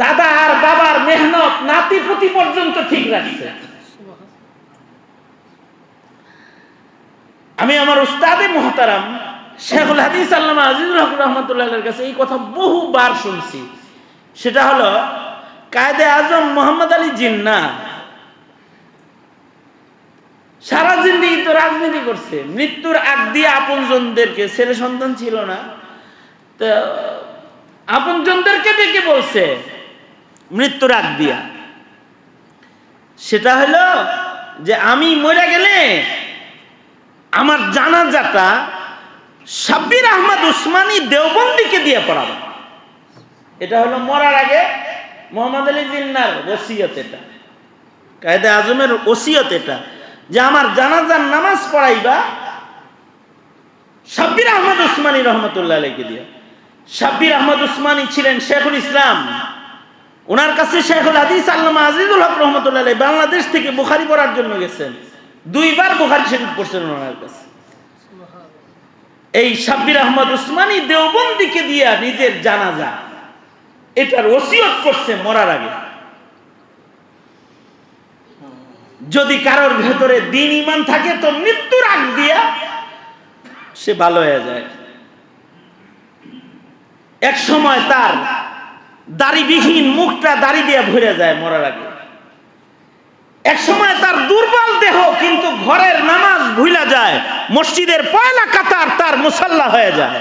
দাদা আর বাবার মেহনত নাতি পুতি পর্যন্ত ঠিক রাখছে। আমি আমার উস্তাদে মুহতারাম শেখুল হাদিস আল্লামা আজিজুল হক রহমতুল্লাহর কাছে এই কথা বহুবার শুনছি। সেটা হলো কায়েদে আজম মোহাম্মদ আলী জিন্নাহ সারা জিন্দেগি তো রাজনীতি করছে, মৃত্যুর আগ দিয়ে আপনজনদেরকে, ছেলে সন্তান ছিল না, তো আপনজনদেরকে ডেকে বলছে মৃত্যুর আগ দিয়া, সেটা হলো যে আমি মরে গেলে আমার জানাজাটা সাব্বির আহমদ উসমানী দেওবন্দিকে দিয়ে পড়াবো। এটা হলো মরার আগে মোহাম্মদ আলী জিন্নাহর ওসিয়ত। এটা কায়েদে আজমের ওসিয়ত, এটা যে আমার জানাজার নামাজ পড়াইবা সাব্বির আহমদ উসমানী রহমতুল্লাহ আলাইহিকে দিয়ে। সাব্বির আহমদ উসমানী ছিলেন শেখুল ইসলাম, ওনার কাছে শেখুল হাদিস আল্লামা আজিজুল হক রহমতুল্লাহ আলাইহি বাংলাদেশ থেকে বুখারী পড়ার জন্য গেছেন, 2 বার বুখারী শরীফ পড়ছেন ওনার কাছে। এই শাব্বির আহমদ উসমানী দেওবন্দিকে দিয়া নিজের জানাজা এটার ওসিয়ত করছে মরার আগে, যদি কারোর ভেতরে দ্বীন ঈমান থাকে তো মৃত্যুর আগ দিয়া সে ভালো হয়ে যায়। এক সময় তার দাড়িবিহীন মুখটা দাড়ি দিয়ে ভরে যায় মরার আগে। এক সময় তার দুর্বল দেহ কিন্তু ঘরের নামাজ ভুলা যায়, মসজিদের পয়লা কাতার তার মুসাল্লা হয়ে যায়।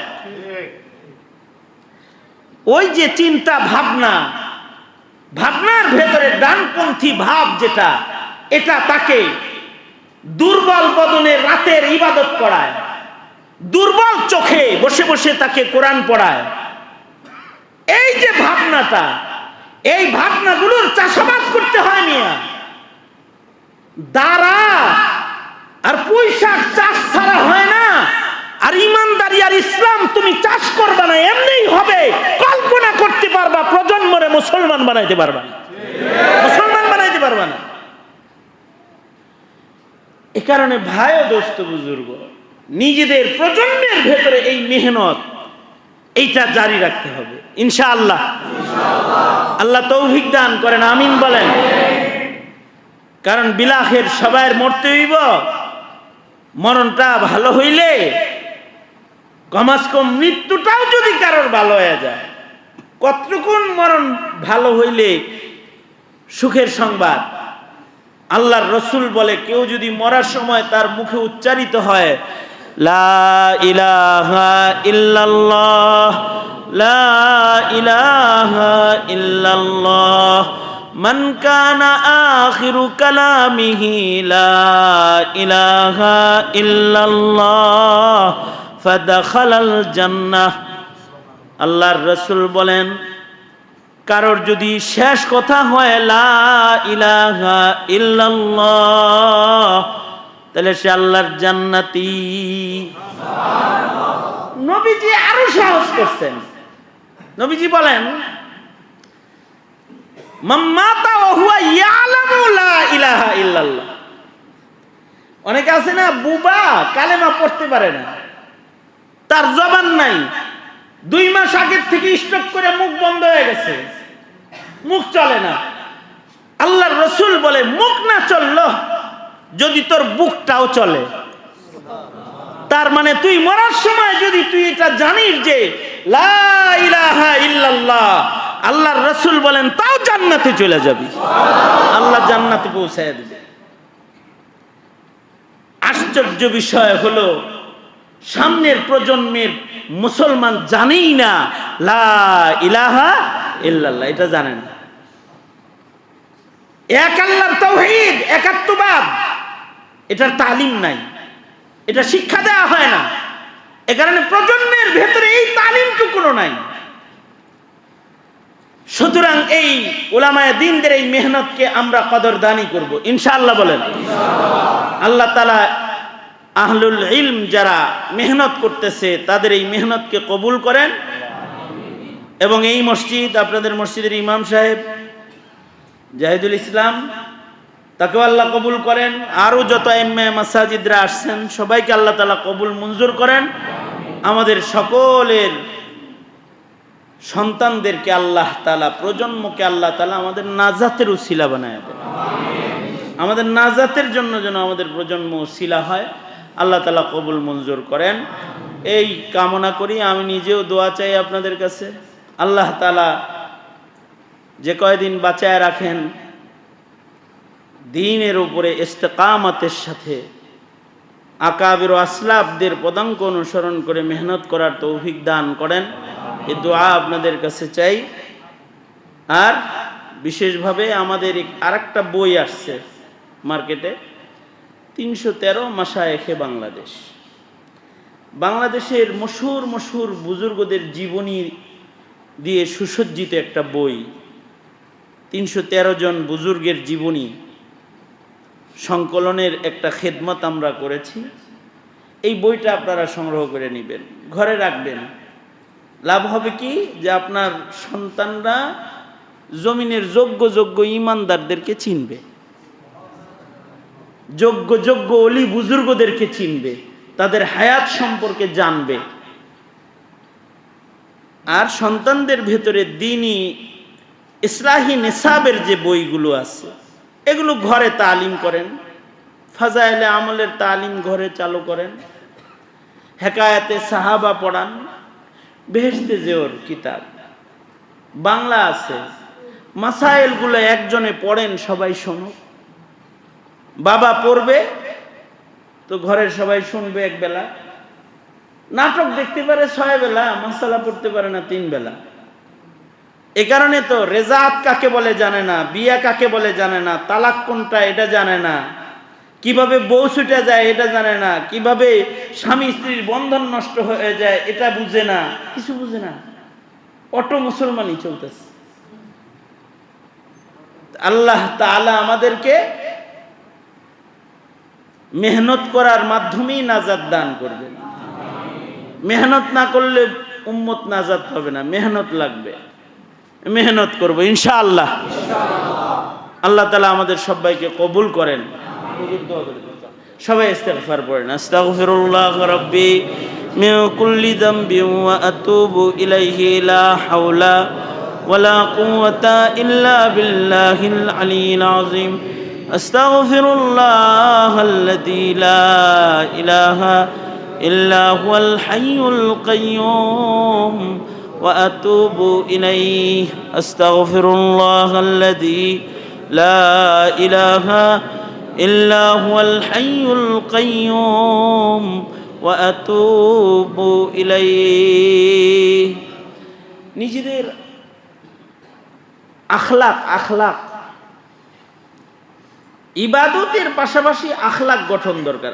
ওই যে চিন্তা ভাবনা, ভাবনার ভেতরে ডানপন্থী ভাব যেটা, এটা তাকে দুর্বল বদনে রাতের ইবাদত করায়, দুর্বল চোখে বসে বসে তাকে কোরআন পড়ায়। এই যে ভাবনাটা, এই ভাবনাগুলোর চাষাবাদ করতে হয় মিয়া। দাঁড়া আর পুঁইশাক চাষ ছাড়া হয় না। আর ইমানদারি আর ইসলাম তুমি চাষ করবা না, এমনিই হবে। কল্পনা করতে পারবা প্রজন্মরে মুসলমান বানাইতে পারবা না, মুসলমান বানাইতে পারবা না। এ কারণে ভাই ও দোস্ত বুজুর্গ, নিজেদের প্রজন্মের ভেতরে এই মেহনত এইটা জারি রাখতে হবে ইনশাআল্লাহ। আল্লাহ তৌফিক দান করেন, আমিন বলেন। কারণ বিলাখের সবাই মরতে হইব, মরণটা ভালো হইলে কমাস কম মৃত্যুটাও যদি কারোর ভালো হয়ে যায়, কতটুকুন মরণ ভালো হইলে সুখের সংবাদ। আল্লাহর রসুল বলে, কেউ যদি মরার সময় তার মুখে উচ্চারিত হয় লা ইলাহা ইল্লাল্লাহ, লা ইলাহা ইল্লাল্লাহ, মান কানা আখিরু কালামিহি লা ইলাহা ইল্লাল্লাহ ফাদাখালাল জান্নাহ। আল্লাহর রাসূল বলেন, কারোর যদি শেষ কথা হয় লা ইলাহা ইল্লাল্লাহ, তাহলে সে আল্লাহর জান্নাতি। নবীজি আরো সাহস করছেন, নবীজি বলেন মাম্মাতা ওয়া হুয়া ইয়ালামু লা ইলাহা ইল্লাল্লাহ। অনেকে আছে না বুবা, কালেমা পড়তে পারে না, তার জবান নাই, 2 মাস আগের থেকে স্ট্রোক করে মুখ বন্ধ হয়ে গেছে, মুখ চলে না। আল্লাহর রাসূল বলে, মুখ না চললো যদি তোর বুকটাও চলে, তার মানে তুই মরার সময় যদি তুই এটা জানিস যে লা ইলাহা ইল্লাল্লাহ, আল্লাহর রাসূল বলেন তাও জান্নাতে চলে যাবি, আল্লাহ জান্নাতে পৌঁছায় দিবে। আশ্চর্য বিষয় হলো, সামনের প্রজন্মের মুসলমান জানেই না লা ইলাহা ইল্লাল্লাহ, এটা জানে না। এক আল্লাহর তাওহীদ, একাত্মবাদ, এটার তালিম নাই, এটা শিক্ষা দেওয়া হয় না। এ কারণে প্রজন্মের ভেতরে এই তালিমটুকুও নাই। সুতরাং এই উলামায়ে দ্বীনদের এই মেহনতকে আমরা কদরদানি করব ইনশাআল্লাহ বলেন। আল্লাহ তাআলা আহলুল ইলম যারা মেহনত করতেছে তাদের এই মেহনতকে কবুল করেন, এবং এই মসজিদ, আপনাদের মসজিদের ইমাম সাহেব জাহিদুল ইসলাম, তাকেও আল্লাহ কবুল করেন। আরও যত ইমাম মাসাজিদরা আসছেন সবাইকে আল্লাহ তাআলা কবুল মঞ্জুর করেন। আমাদের সকলের সন্তানদেরকে আল্লাহ তাআলা, প্রজন্মকে আল্লাহ তাআলা আমাদের নাজাতের উসিলা বানায় দেন। আমাদের নাজাতের জন্য যেন আমাদের প্রজন্ম উসিলা হয়, আল্লাহ তাআলা কবুল মঞ্জুর করেন এই কামনা করি। আমি নিজেও দোয়া চাই আপনাদের কাছে, আল্লাহ তাআলা যে কয়দিন বাঁচায় রাখেন, দ্বীনের উপরে ইস্তেকামতের সাথে আকাবির ও আসলাফদের পদাঙ্ক অনুসরণ করে মেহনত করার তৌফিক দান করেন, এই দোয়া আপনাদের কাছে চাই। আর বিশেষভাবে আমাদের আরেকটা বই আসছে মার্কেটে, 313 মাশায়েখে বাংলাদেশ। বাংলাদেশের মশহুর বুজুর্গদের জীবনী দিয়ে সুসজ্জিত একটা বই, 313 জন বুজুর্গের জীবনী সংকলনের একটা খেদমত আমরা করেছি। এই বইটা আপনারা সংগ্রহ করে নেবেন, ঘরে রাখবেন। লাভ হবে কি, যে আপনার সন্তানরা জমিনের যোগ্য যোগ্য ইমানদারদেরকে চিনবে, যোগ্য যোগ্য অলি বুজুর্গদেরকে চিনবে, তাদের হায়াত সম্পর্কে জানবে। আর সন্তানদের ভেতরে দ্বীনি ইসলাহি নিসাবের যে বইগুলো আছে এগুলো ঘরে তালিম করেন, ফাজাইলে আমলের তালিম ঘরে চালু করেন, হেকায়াতে সাহাবা পড়ান, বেহেশতে জেওর কিতাব বাংলা আছে, মাসাইলগুলো একজনে পড়েন, সবাই শোনো। বাবা পড়বে তো ঘরের সবাই শুনবে এক বেলা, নাটক দেখতে পারে 6 বেলা, মাসালা পড়তে পারে না 3 বেলা। এ কারণে তো রেজাত কাকে বলে জানে না, বিয়া কাকে বলে জানে না, তালাক কোনটা এটা জানে না, কিভাবে বউ ছুটে যায় এটা জানে না, কিভাবে স্বামী স্ত্রীর বন্ধন নষ্ট হয়ে যায় এটা বুঝে না, কিছু বুঝে না, অটো মুসলমানই চলতেছে। আল্লাহ তাআলা আমাদেরকে মেহনত করার মাধ্যমেই নাজাত দান করবেন। মেহনত না করলে উম্মত নাজাত পাবে না, মেহনত লাগবে, মেহনত করব ইনশাআল্লাহ। আল্লাহ তাআলা আমাদের সবাইকে কবুল করেন। সবাই ইস্তিগফার পড়েন। আস্তাগফিরুল্লাহ রাব্বি মিন কুল্লি যামবি ওয়া আতুবু ইলাইহি লা হাওলা ওয়ালা কুওয়াতা ইল্লা বিল্লাহিল আলিয়্যিল আযীম। আস্তাগফিরুল্লাহাল্লাযী লা ইলাহা ইল্লা হুয়াল হাইয়ুল কাইয়্যুম ওয়া আতুবু ইলাইহি। আস্তাগফিরুল্লাহাল্লাযী লা ইলাহা ইল্লা হুয়াল হাইয়ুল কাইয়্যুম ওয়া আতুবু ইলাইহি। নিজেদের আখলাক ইবাদতের পাশাপাশি আখলাক গঠন দরকার।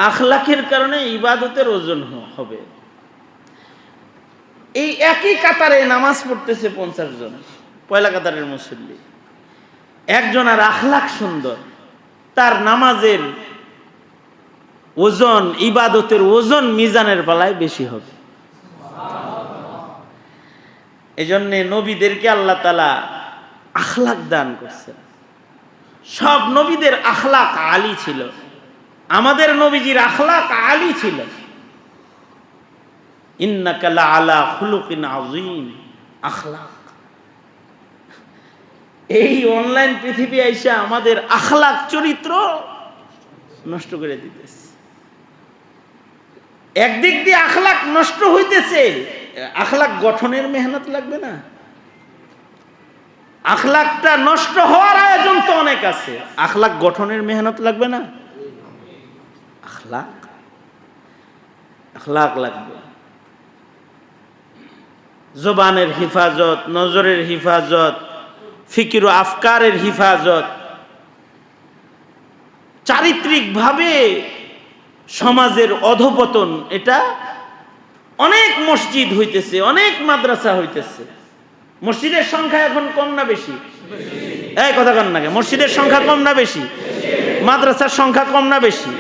আখলাকের কারণে ইবাদতের ওজন হবে। এই একই কাতারে নামাজ পড়তেছে 50 জন, পয়লা কাতারের মুসল্লি, একজন আর আখলাক সুন্দর, তার নামাজের ওজন, ইবাদতের ওজন মিজানের পালায় বেশি হবে। এজন্যে নবীদেরকে আল্লাহ তাআলা আখলাক দান করছেন। সব নবীদের আখলাক আলী ছিল, আমাদের নবীজির আখলাক আলী ছিল। ইন্নাকা লাআলা খুলুকিন আযীম। আখলাক, এই অনলাইন পৃথিবী আইসা আমাদের আখলাক চরিত্র নষ্ট করে দিতেছে। একদিক দিয়ে আখলাক নষ্ট হইতেছে, আখলাক গঠনের মেহনত লাগবে না? আখলাকটা নষ্ট হওয়ার আয়োজন তো অনেক আছে, আখলাক গঠনের মেহনত লাগবে না? আখলাক লাগবে। জবানের হিফাজত, নজরের হিফাজত, ফিকির ও আফকারের হিফাজত, চারিত্রিকভাবে সমাজের অধপতন, এটা অনেক মসজিদ হইতেছে, অনেক মাদ্রাসা হইতেছে। মসজিদের সংখ্যা এখন কম না বেশি? এই কথা কন না, মসজিদের সংখ্যা কম না বেশি? মাদ্রাসার সংখ্যা কম না বেশি?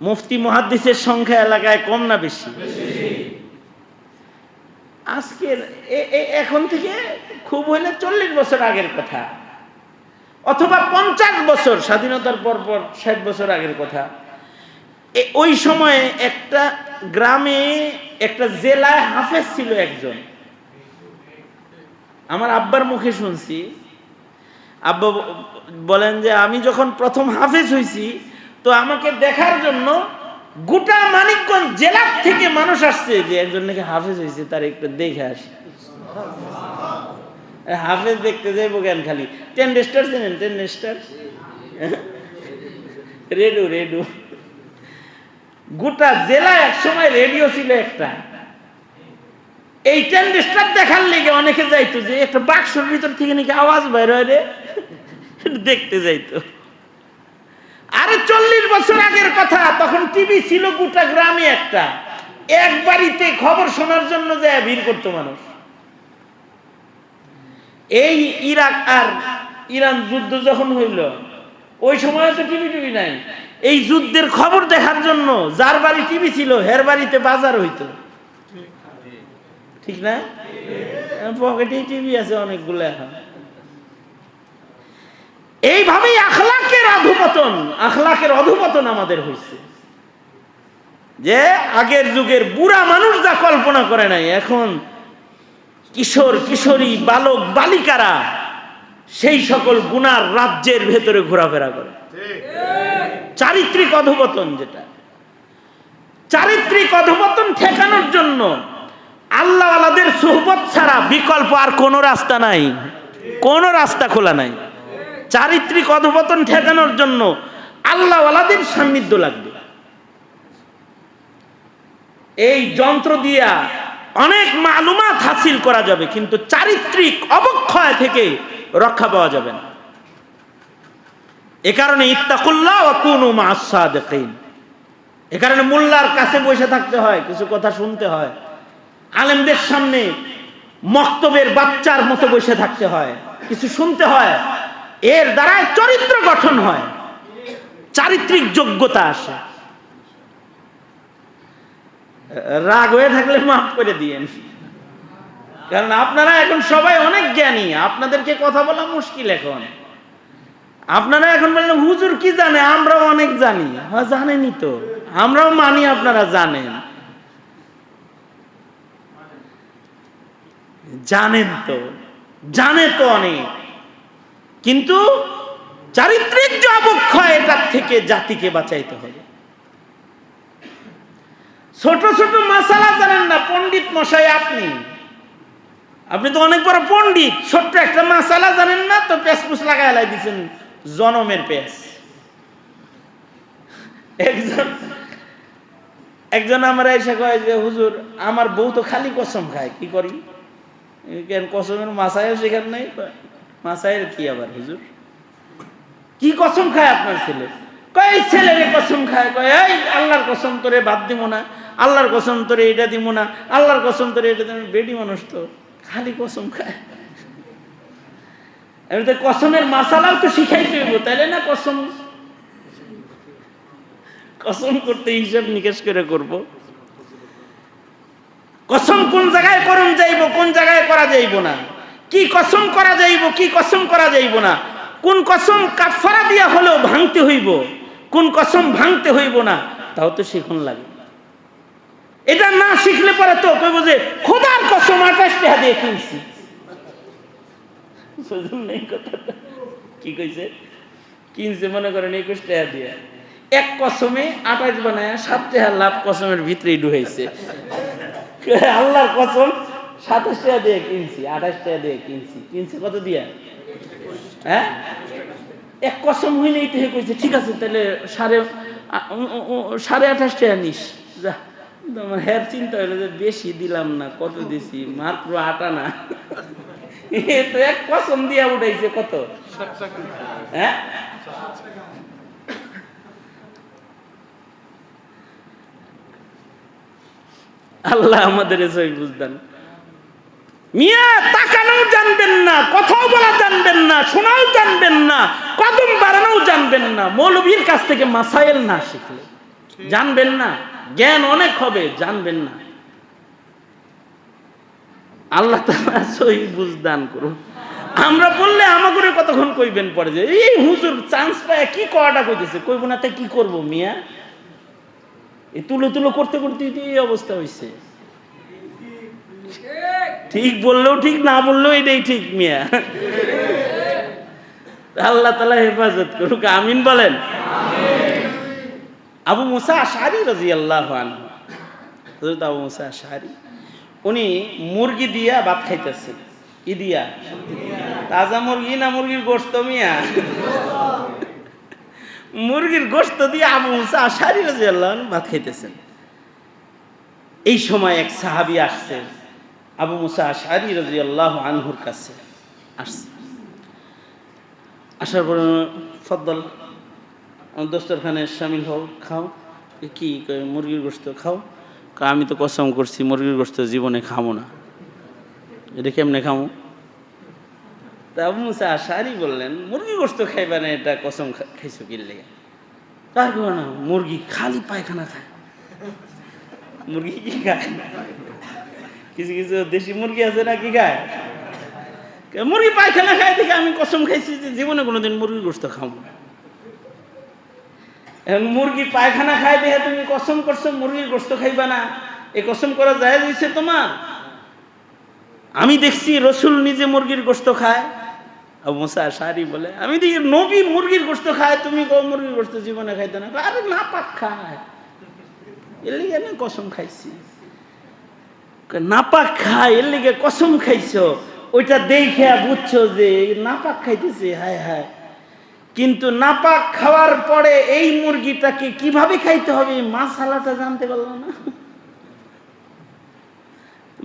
মুফতি মুহাদ্দিসের সংখ্যা এলাকায় কম না বেশি? আজকের এখন থেকে খুব হইলে 40 বছর আগের কথা, অথবা 50 বছর, স্বাধীনতার পর 60 বছর আগের কথা। ওই সময়ে একটা গ্রামে, একটা জেলায় হাফেজ ছিল একজন। আমার আব্বার মুখে শুনছি, আব্বা বলেন যে আমি যখন প্রথম হাফেজ হইছি তো আমাকে দেখার জন্য গোটা মানিকগঞ্জ জেলার থেকে মানুষ আসছে যে একজন নাকি হাফেজ হয়েছে, তার একটু দেখে আসে। হাফেজ দেখতে যাইব কেন? খালি 10 স্টার চেনেন? 10 স্টার রেডিও, গোটা জেলায় এক সময় রেডিও ছিল একটা। এই 10 স্টার দেখার লেগে অনেকে যাইতো, যে একটা বাক্সের ভিতর থেকে নাকি আওয়াজ বাইর হয় রে, দেখতে যাইতো। আরে 40 বছর আগের কথা, তখন টিভি ছিল গোটা গ্রামে একটা, এক বাড়িতে খবর শোনার জন্য যায় ভিড় করতো মানুষ। এই ইরাক আর ইরান যুদ্ধ যখন হইল, ওই সময় তো টিভি নাই, এই যুদ্ধের খবর দেখার জন্য যার বাড়ি টিভি ছিল হের বাড়িতে বাজার হইতো। ঠিক না? পকেটেই টিভি আছে অনেকগুলো এখন। এইভাবেই আখলাকের অধঃপতন আমাদের হয়েছে। যে আগের যুগের বুড়া মানুষ যা কল্পনা করে নাই, এখন কিশোর কিশোরী বালক বালিকারা সেই সকল গুনার রাজ্যের ভেতরে ঘোরাফেরা করে। চারিত্রিক অধঃপতন, যেটা চারিত্রিক অধঃপতন ঠেকানোর জন্য আল্লাহওয়ালাদের সুহবত ছাড়া বিকল্প আর কোনো রাস্তা নাই, কোনো রাস্তা খোলা নাই। চারিত্রিক অধঃপতন ঠেকানোর জন্য আল্লাহওয়ালাদের সান্নিধ্য লাগবে। এই যন্ত্র দিয়া অনেক মালুমাত হাসিল করা যাবে, কিন্তু চারিত্রিক অবক্ষয় থেকে রক্ষা পাওয়া যাবে না। এ কারণে ইত্তাকুল্লাহ ওয়া কুনু মা'আস সাদিকিন। এ কারণে মোল্লার কাছে বসে থাকতে হয়, কিছু কথা শুনতে হয়। আলেমদের সামনে মক্তবের বাচ্চার মতো বসে থাকতে হয়, কিছু শুনতে হয়। এর দ্বারা চরিত্র গঠন হয়, চারিত্রিক যোগ্যতা আসে। রাগ হয়ে থাকলে মাফ করে দিয়েন, কারণ আপনারা এখন সবাই অনেক জ্ঞানী, আপনাদেরকে কথা বলা মুশকিল এখন। আপনারা এখন বললেন হুজুর কি জানে, আমরাও অনেক জানি। হ্যাঁ জানেনই তো, আমরাও মানি, আপনারা জানেন, জানেন তো, জানে তো অনেক, কিন্তু চারিত্রিক যে অবক্ষয়, এটার থেকে জাতিকে বাঁচাইতে হবে। ছোট ছোট মাসালা জানেন না, পণ্ডিত মশাই আপনি তো অনেক বড় পণ্ডিত, ছোট্ট একটা মাসালা জানেন না তো পেসপুস লাগাই দিচ্ছেন জনমের পেস। একজন আমার এসে কয় যে হুজুর আমার বউ তো খালি কসম খায়, কি করি? কেন কসমের মাসাইল শেখার নাই? মাসাইল কি আবার হুজুর, কি কসম খায় আপনার ছেলে? কয় ছেলেরে কসম খায়, কয় এই আল্লাহর কসম তোরে বাদ দিব না, আল্লাহর কসম তোরে এটা দিব না, আল্লাহর কসম তোরে এটা দিব না। বেডি মানুষ তো খালি কসম খায়। আমি তো কসমের মাসালাও তো শিখাইতে হইব, তাইলে না কসম কসম করতে হিসাব নিকেশ করে করব। কসম কোন জায়গায় করণ যাইব, কোন জায়গায় করা যাইব না, কি কসম করা যাইব, কি কসম করা যাইব না, কোন কসম কাফারা দিয়া হলেও ভাঙতে হইব, কোন কসম ভাঙতে হইব না, তাও তো শিখুন লাগে। এটা না শিখলে পরে তো কইব যে খোদার কসম 28 টাকা দিয়ে কিনছি। কি কইছে? কিনছে মনে করেন 21 টাকা দিয়ে, এক কসমে 28 বানায় 7 টাকা লাভ কসমের ভিতরেই ঢুকাইছে। আল্লাহর কসম 27 টাকা দিয়ে কিনছি, 28 টাকা দিয়ে কিনছি। কিনছে কত দিয়া? হ্যাঁ, এক কসম হইলেই তো কইছে ঠিক আছে তাহলে 28.5 টাকা নিস। যা, তোমার হের চিন্তা হইলো যে বেশি দিলাম না, কত দিছি, মাত্র 8 আনা। তো এক কসম দিয়া উঠাইছে কত? হ্যাঁ, আল্লাহ আমাদের সই বুঝদান। মিয়া তাকানো জানবেন না, কথাও বলা জানবেন না, শোনাও জানবেন না, কদম বাড়ানোও জানবেন না, মৌলবীর কাছ থেকে মাসাইল না শিখলে জানবেন না, জ্ঞান অনেক হবে, জানবেন না। আল্লাহ তাআলা সই বুঝদান করুন। আমরা বললে আমাকে কতক্ষণ কইবেন পরে যে এই হুজুর চান্স পায় কি কয়টা কইতেছে, কইব না তাই কি করব মিয়া? এই তুলো তুলো করতে করতে এই অবস্থা হয়েছে। ঠিক বললেও ঠিক, না বললেও এটাই ঠিক মিয়া। আল্লাহ তাআলা হেফাজত করুক, আমিন বলেন। আবু মুসা আশআরী রাদিয়াল্লাহু আনহু, হযরত আবু মুসা আশআরী, উনি মুরগি দিয়া ভাত খাইতেছেন। কি দিয়া? তাজা মুরগি না মুরগির গোশত মিয়া? মুরগির গোশত দিয়ে আবু মুসা আশআরী রাদিয়াল্লাহু আনহু ভাত খাইতেছেন। এই সময় এক সাহাবী আসছেন আবু মুসা আশআরী রাদিয়াল্লাহু আনহুর কাছে আসছে। আসার পর ফদ্দল দস্তরখানে শামিল হও, খাও। কি মুরগির গোশত খাও? আমি তো কসম করছি মুরগির গোশত জীবনে খাবো না। এটা কেমনে খাবো? তা আবু মুসা আশআরী বললেন মুরগির গোশত খাইবা না, এটা কসম খাইছো কি লেগে? তার না, মুরগি খালি পায়খানা খায়। মুরগি কি খায়? কিছু কিছু দেশি মুরগি আছে না, কি খায়, মুরগি পায়খানা খায় দেখে আমি কসম খাইছি যে জীবনে কোনোদিন মুরগির গোশত খাবো না। এখন মুরগি পায়খানা খায় দেখে তুমি কসম করছো মুরগির গোশত খাইবা না, এ কসম করা জায়েজ হইছে তোমার? আমি দেখছি রসুল নিজে মুরগির গোশত খায়। আবু মুসা আশআরী বলে আমি দেখি নবী মুরগির গোশত খায়, তুমি কও মুরগির গোশত জীবনে খাইতে না। আরে নাপাক খায়, এর লিগে না কসম খাইছি। নাপাক খায় এর লিগে কসম খাইছো, ওইটা দেখে বুঝছো যে নাপাক খাইতেছে, হায় হায়। কিন্তু নাপাক খাওয়ার পরে এই মুরগিটাকে কিভাবে খাইতে হবে মাসালাটা জানতে পারলো না।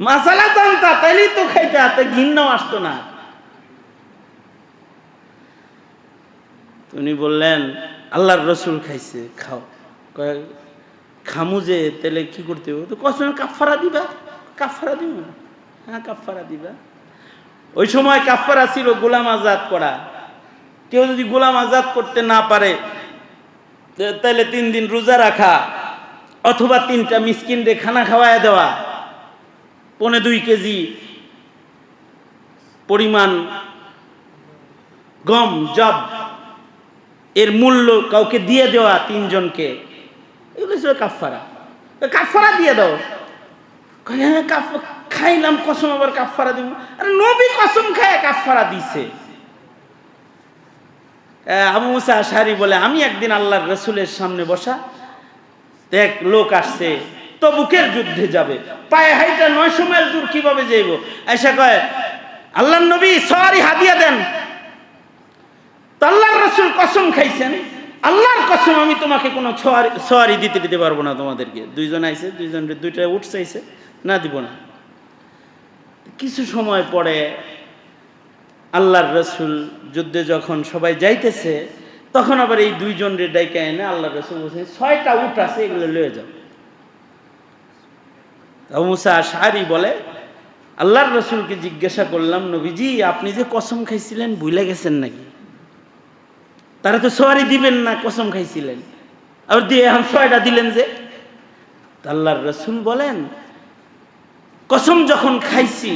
মাসালা জানতা তাইলেই তো খাইতা, তা ঘৃণাও আসতো না। উনি বললেন আল্লাহর রসুল খাইছে, খাও। খামু যে তাহলে কি করতে হবে? তো কসম কাফারা দিবা। কাফারা দিব? হ্যাঁ কাফারা দিবা। ওই সময় কাফারা ছিল গোলাম আজাদ করা। কেউ যদি গোলাম আজাদ করতে না পারে তাহলে 3 দিন রোজা রাখা, অথবা 3টা মিসকিনরে খানা খাওয়ায় দেওয়া, 1.25 কেজি পরিমাণ গম জব এর মূল্য কাউকে দিয়ে দেওয়া 3 জনকে, এগুলো ছিল কাফারা। কাফারা দিয়ে দাও। হ্যাঁ খাইলাম কসম আবার কাফারা দিব? আরে নবী কসম খায় কাফারা দিছে। আবু মুসা আশআরী বলে আমি একদিন আল্লাহর রসুলের সামনে বসা, এক লোক আসছে তবুকের যুদ্ধে যাবে, পায়ে হাইটা 900 মাইল দূর কিভাবে যাইব, আয়েশা কয় আল্লাহর নবী সওয়ারি হাদিয়া দেন। তো আল্লাহর রসুল কসম খাইছেন, আল্লাহর কসম আমি তোমাকে কোনো সওয়ারি দিতে পারবো না তোমাদেরকে। 2 জন আইছে, 2 জনের 2টা উট চাইছে, না দিব না। কিছু সময় পরে আল্লাহর রসুল যুদ্ধে যখন সবাই যাইতেছে, তখন আবার এই 2 জনের ডাইকা এনে আল্লাহর রসুল বলছেন 6টা উট আছে, এগুলো লয়ে যাও। আবু মুসা আশআরী বলে আল্লাহর রসুলকে জিজ্ঞাসা করলাম, নবীজি আপনি যে কসম খাইছিলেন ভুলে গেছেন নাকি? তারা তো সওয়ারি দিবেন না, কসম খাইছিলেন, আর দিয়ে এখন 6টা দিলেন যে? আল্লাহর রসুল বলেন কসম যখন খাইছি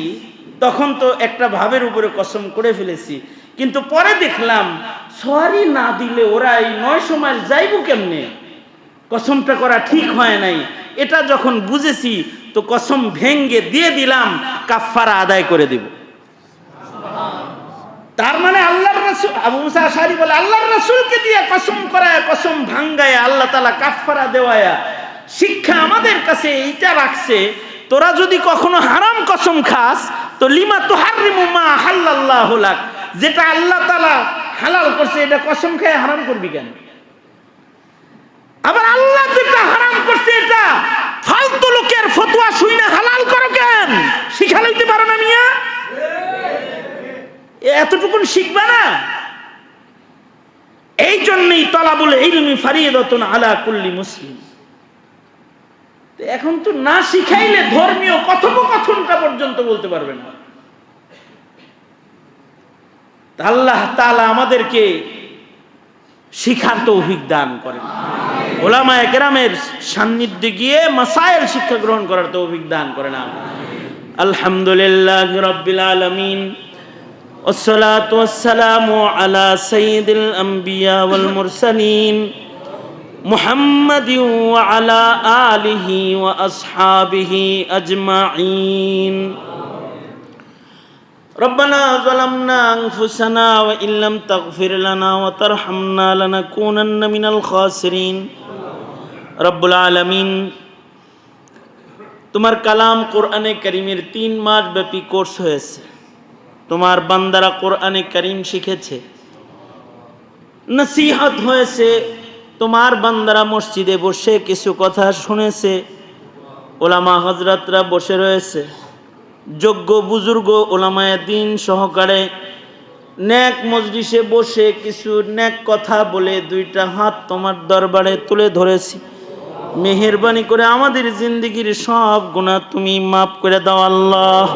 তখন তো একটা ভাবের উপরে কসম করে ফেলেছি, কিন্তু পরে দেখলাম সওয়ারি না দিলে ওরা এই 900 মাইল যাইব কেমনে, কসমটা করা ঠিক হয় নাই। এটা যখন বুঝেছি তো কসম ভেঙ্গে দিয়ে দিলাম, কাফারা আদায় করে দিব। তার মানে আল্লাহর রাসূল, আবু মুসা আশআরী বলে আল্লাহর রাসূলকে দিয়ে কসম করায়, কসম ভাঙ্গায় আল্লাহ তাআলা কাফারা দেওয়ায়া শিক্ষা আমাদের কাছে এইটা রাখছে, তোরা যদি কখনো হারাম কসম খাস তো লিমা তুহাররিমু মা হাল্লাল্লাহু লাক, যেটা আল্লাহ তাআলা হালাল করছে এটা কসম খেয়ে হারাম করবি কেন? আবার আল্লাহ যেটা হারাম করছে এটা ফালতু লোকের ফতোয়া শুনে হালাল করো কেন? শিখা লইতে পারো না মিয়া? এতটুকুন শিখবা না? এই জন্যই তলাবুল ইলমি ফারিদাতুন আলা কুল্লি মুসলিম। এখন তো না শিখাইলে ধর্মীয় কথোপকথনটা পর্যন্ত বলতে পারবে না। আল্লাহ তাআলা আমাদেরকে শিখার তৌফিক দান করেন, উলামায়ে কেরামের সান্নিধ্যে গিয়ে মাসাইল শিক্ষা গ্রহণ করার তৌফিক দান করেন। আলহামদুলিল্লাহি রাব্বিল আলামিন, والصلاة والسلام على سيد الأنبياء والمرسلين محمد وعلى آله وأصحابه أجمعين. ربنا ظلمنا أنفسنا وإن لم تغفر لنا وترحمنا لنكونن من الخاسرين. رب العالمين, তোমার কালাম কোরআনে কারীমের 3 মাস ব্যাপী কোর্স হয়েছে। তোমার বান্দারা কোরআনে কারীম শিখেছে, নসিহত হয়েছে। তোমার বান্দারা মসজিদে বসে কিছু কথা শুনেছে, ওলামা হযরতরা বসে রয়েছে, যোগ্য বুজুর্গ ওলামায়ে দ্বীন সহকারে নেক মজলিসে বসে কিছু নেক কথা বলে 2টা হাত তোমার দরবারে তুলে ধরেছি। মেহেরবানি করে আমাদের জিন্দেগির সব গুনাহ তুমি মাফ করে দাও আল্লাহ।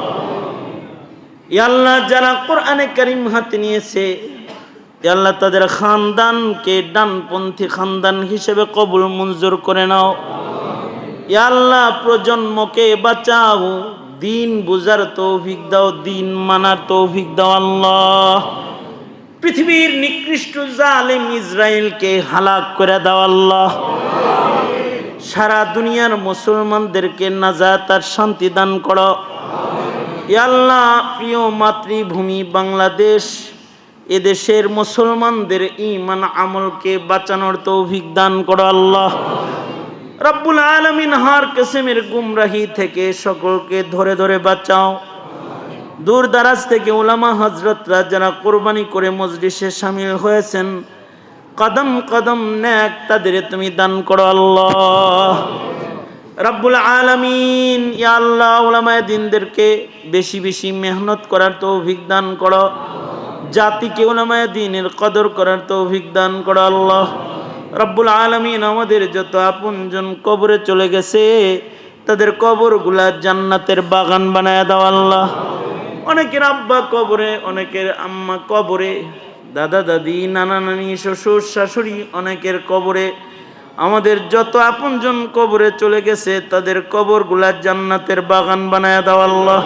ইয়া আল্লাহ, যারা কোরআনে কারীম হাতে নিয়েছে ইয়া আল্লাহ তাদের খানদানকে ডানপন্থী খানদান হিসেবে কবুল মঞ্জুর করে নাও। ইয়া আল্লাহ, প্রজন্মকে বাঁচাও, দিন বুঝার তৌফিক দাও, দিন মানার তৌফিক দাও আল্লাহ। পৃথিবীর নিকৃষ্ট জালেম ইসরায়েলকে হালাক করে দাও আল্লাহ। সারা দুনিয়ার মুসলমানদেরকে নাজাত আর শান্তি দান করো ইয়া আল্লাহ। প্রিয় মাতৃভূমি বাংলাদেশ, এদেশের মুসলমানদের ঈমান আমলকে বাঁচানোর তৌফিক দান করো আল্লাহ। রব্বুল আলামিন হার কিসমের গুমরাহি থেকে সকলকে ধরে ধরে বাঁচাও। দূর দারাজ থেকে উলামা হযরতরা যারা কোরবানি করে মজলিসে শামিল হয়েছেন, কদম কদম নেক তাদের তুমি দান করো আল্লাহ। রব্বুল আলামিন ইয়া আল্লাহ, উলামায়ে দ্বীনদেরকে বেশি বেশি মেহনত করার তৌফিক দান করো। জাতিকে উলামায়ে দ্বীনের কদর করার তৌফিক দান করো আল্লাহ। রব্বুল আলামিন আমাদের যত আপনজন কবরে চলে গেছে, তাদের কবরগুলা জান্নাতের বাগান বানায় দাও আল্লাহ। অনেকের আব্বা কবরে, অনেকের আম্মা কবরে, দাদা দাদি, নানা নানি, শ্বশুর শাশুড়ি অনেকের কবরে। আমাদের যত আপনজন কবরে চলে গেছে, তাদের কবরগুলা জান্নাতের বাগান বানায় দাও আল্লাহ।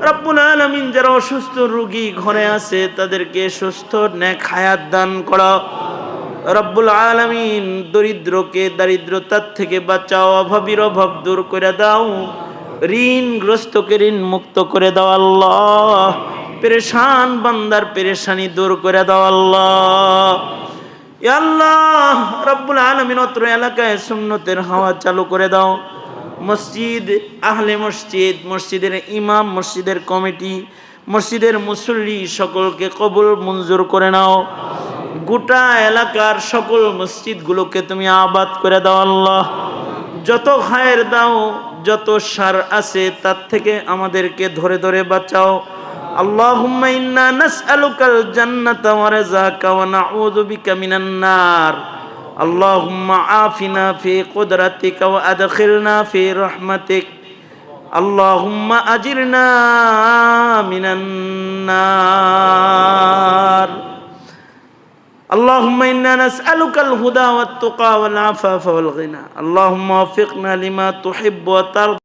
রব্বুল আলামিন যারা অসুস্থ রোগী ঘরে আছে, তাদেরকে সুস্থ নেক হায়াত দান করো। রব্বুল আলামিন দরিদ্রকে দারিদ্রতার থেকে বাঁচাও, অভাবীর অভাব দূর করে দাও, ঋণগ্রস্তকে ঋণ মুক্ত করে দাও আল্লাহ। পেরেশান বান্দার পেরেশানি দূর করে দাও আল্লাহ। ইয়া আল্লাহ রব্বুল আলামিন অত্র এলাকায় সুন্নতের হাওয়া চালু করে দাও। মসজিদ, আহলে মসজিদ, মসজিদের ইমাম, মসজিদের কমিটি, মসজিদের মুসল্লি সকলকে কবুল মঞ্জুর করে নাও। গোটা এলাকার সকল মসজিদগুলোকে তুমি আবাদ করে দাও আল্লাহ। যত খায়ের দাও, যত শার আছে তার থেকে আমাদেরকে ধরে ধরে বাঁচাও। আল্লাহুম্মা ইন্না নাসআলুকাল জান্নাতা ওয়া রিযাকা ওয়া নাউযু বিকা মিনান নার। আল্লাহুম্মা আফিনা ফি কুদরাতিকা ওয়া আদখিলনা ফি রাহমাতিক। আল্লাহুম্মা আজিরনা মিনান নার। اللهم إنا نسألك الهدى والتقى والعفاف والغنى اللهم وفقنا لما تحب وترضى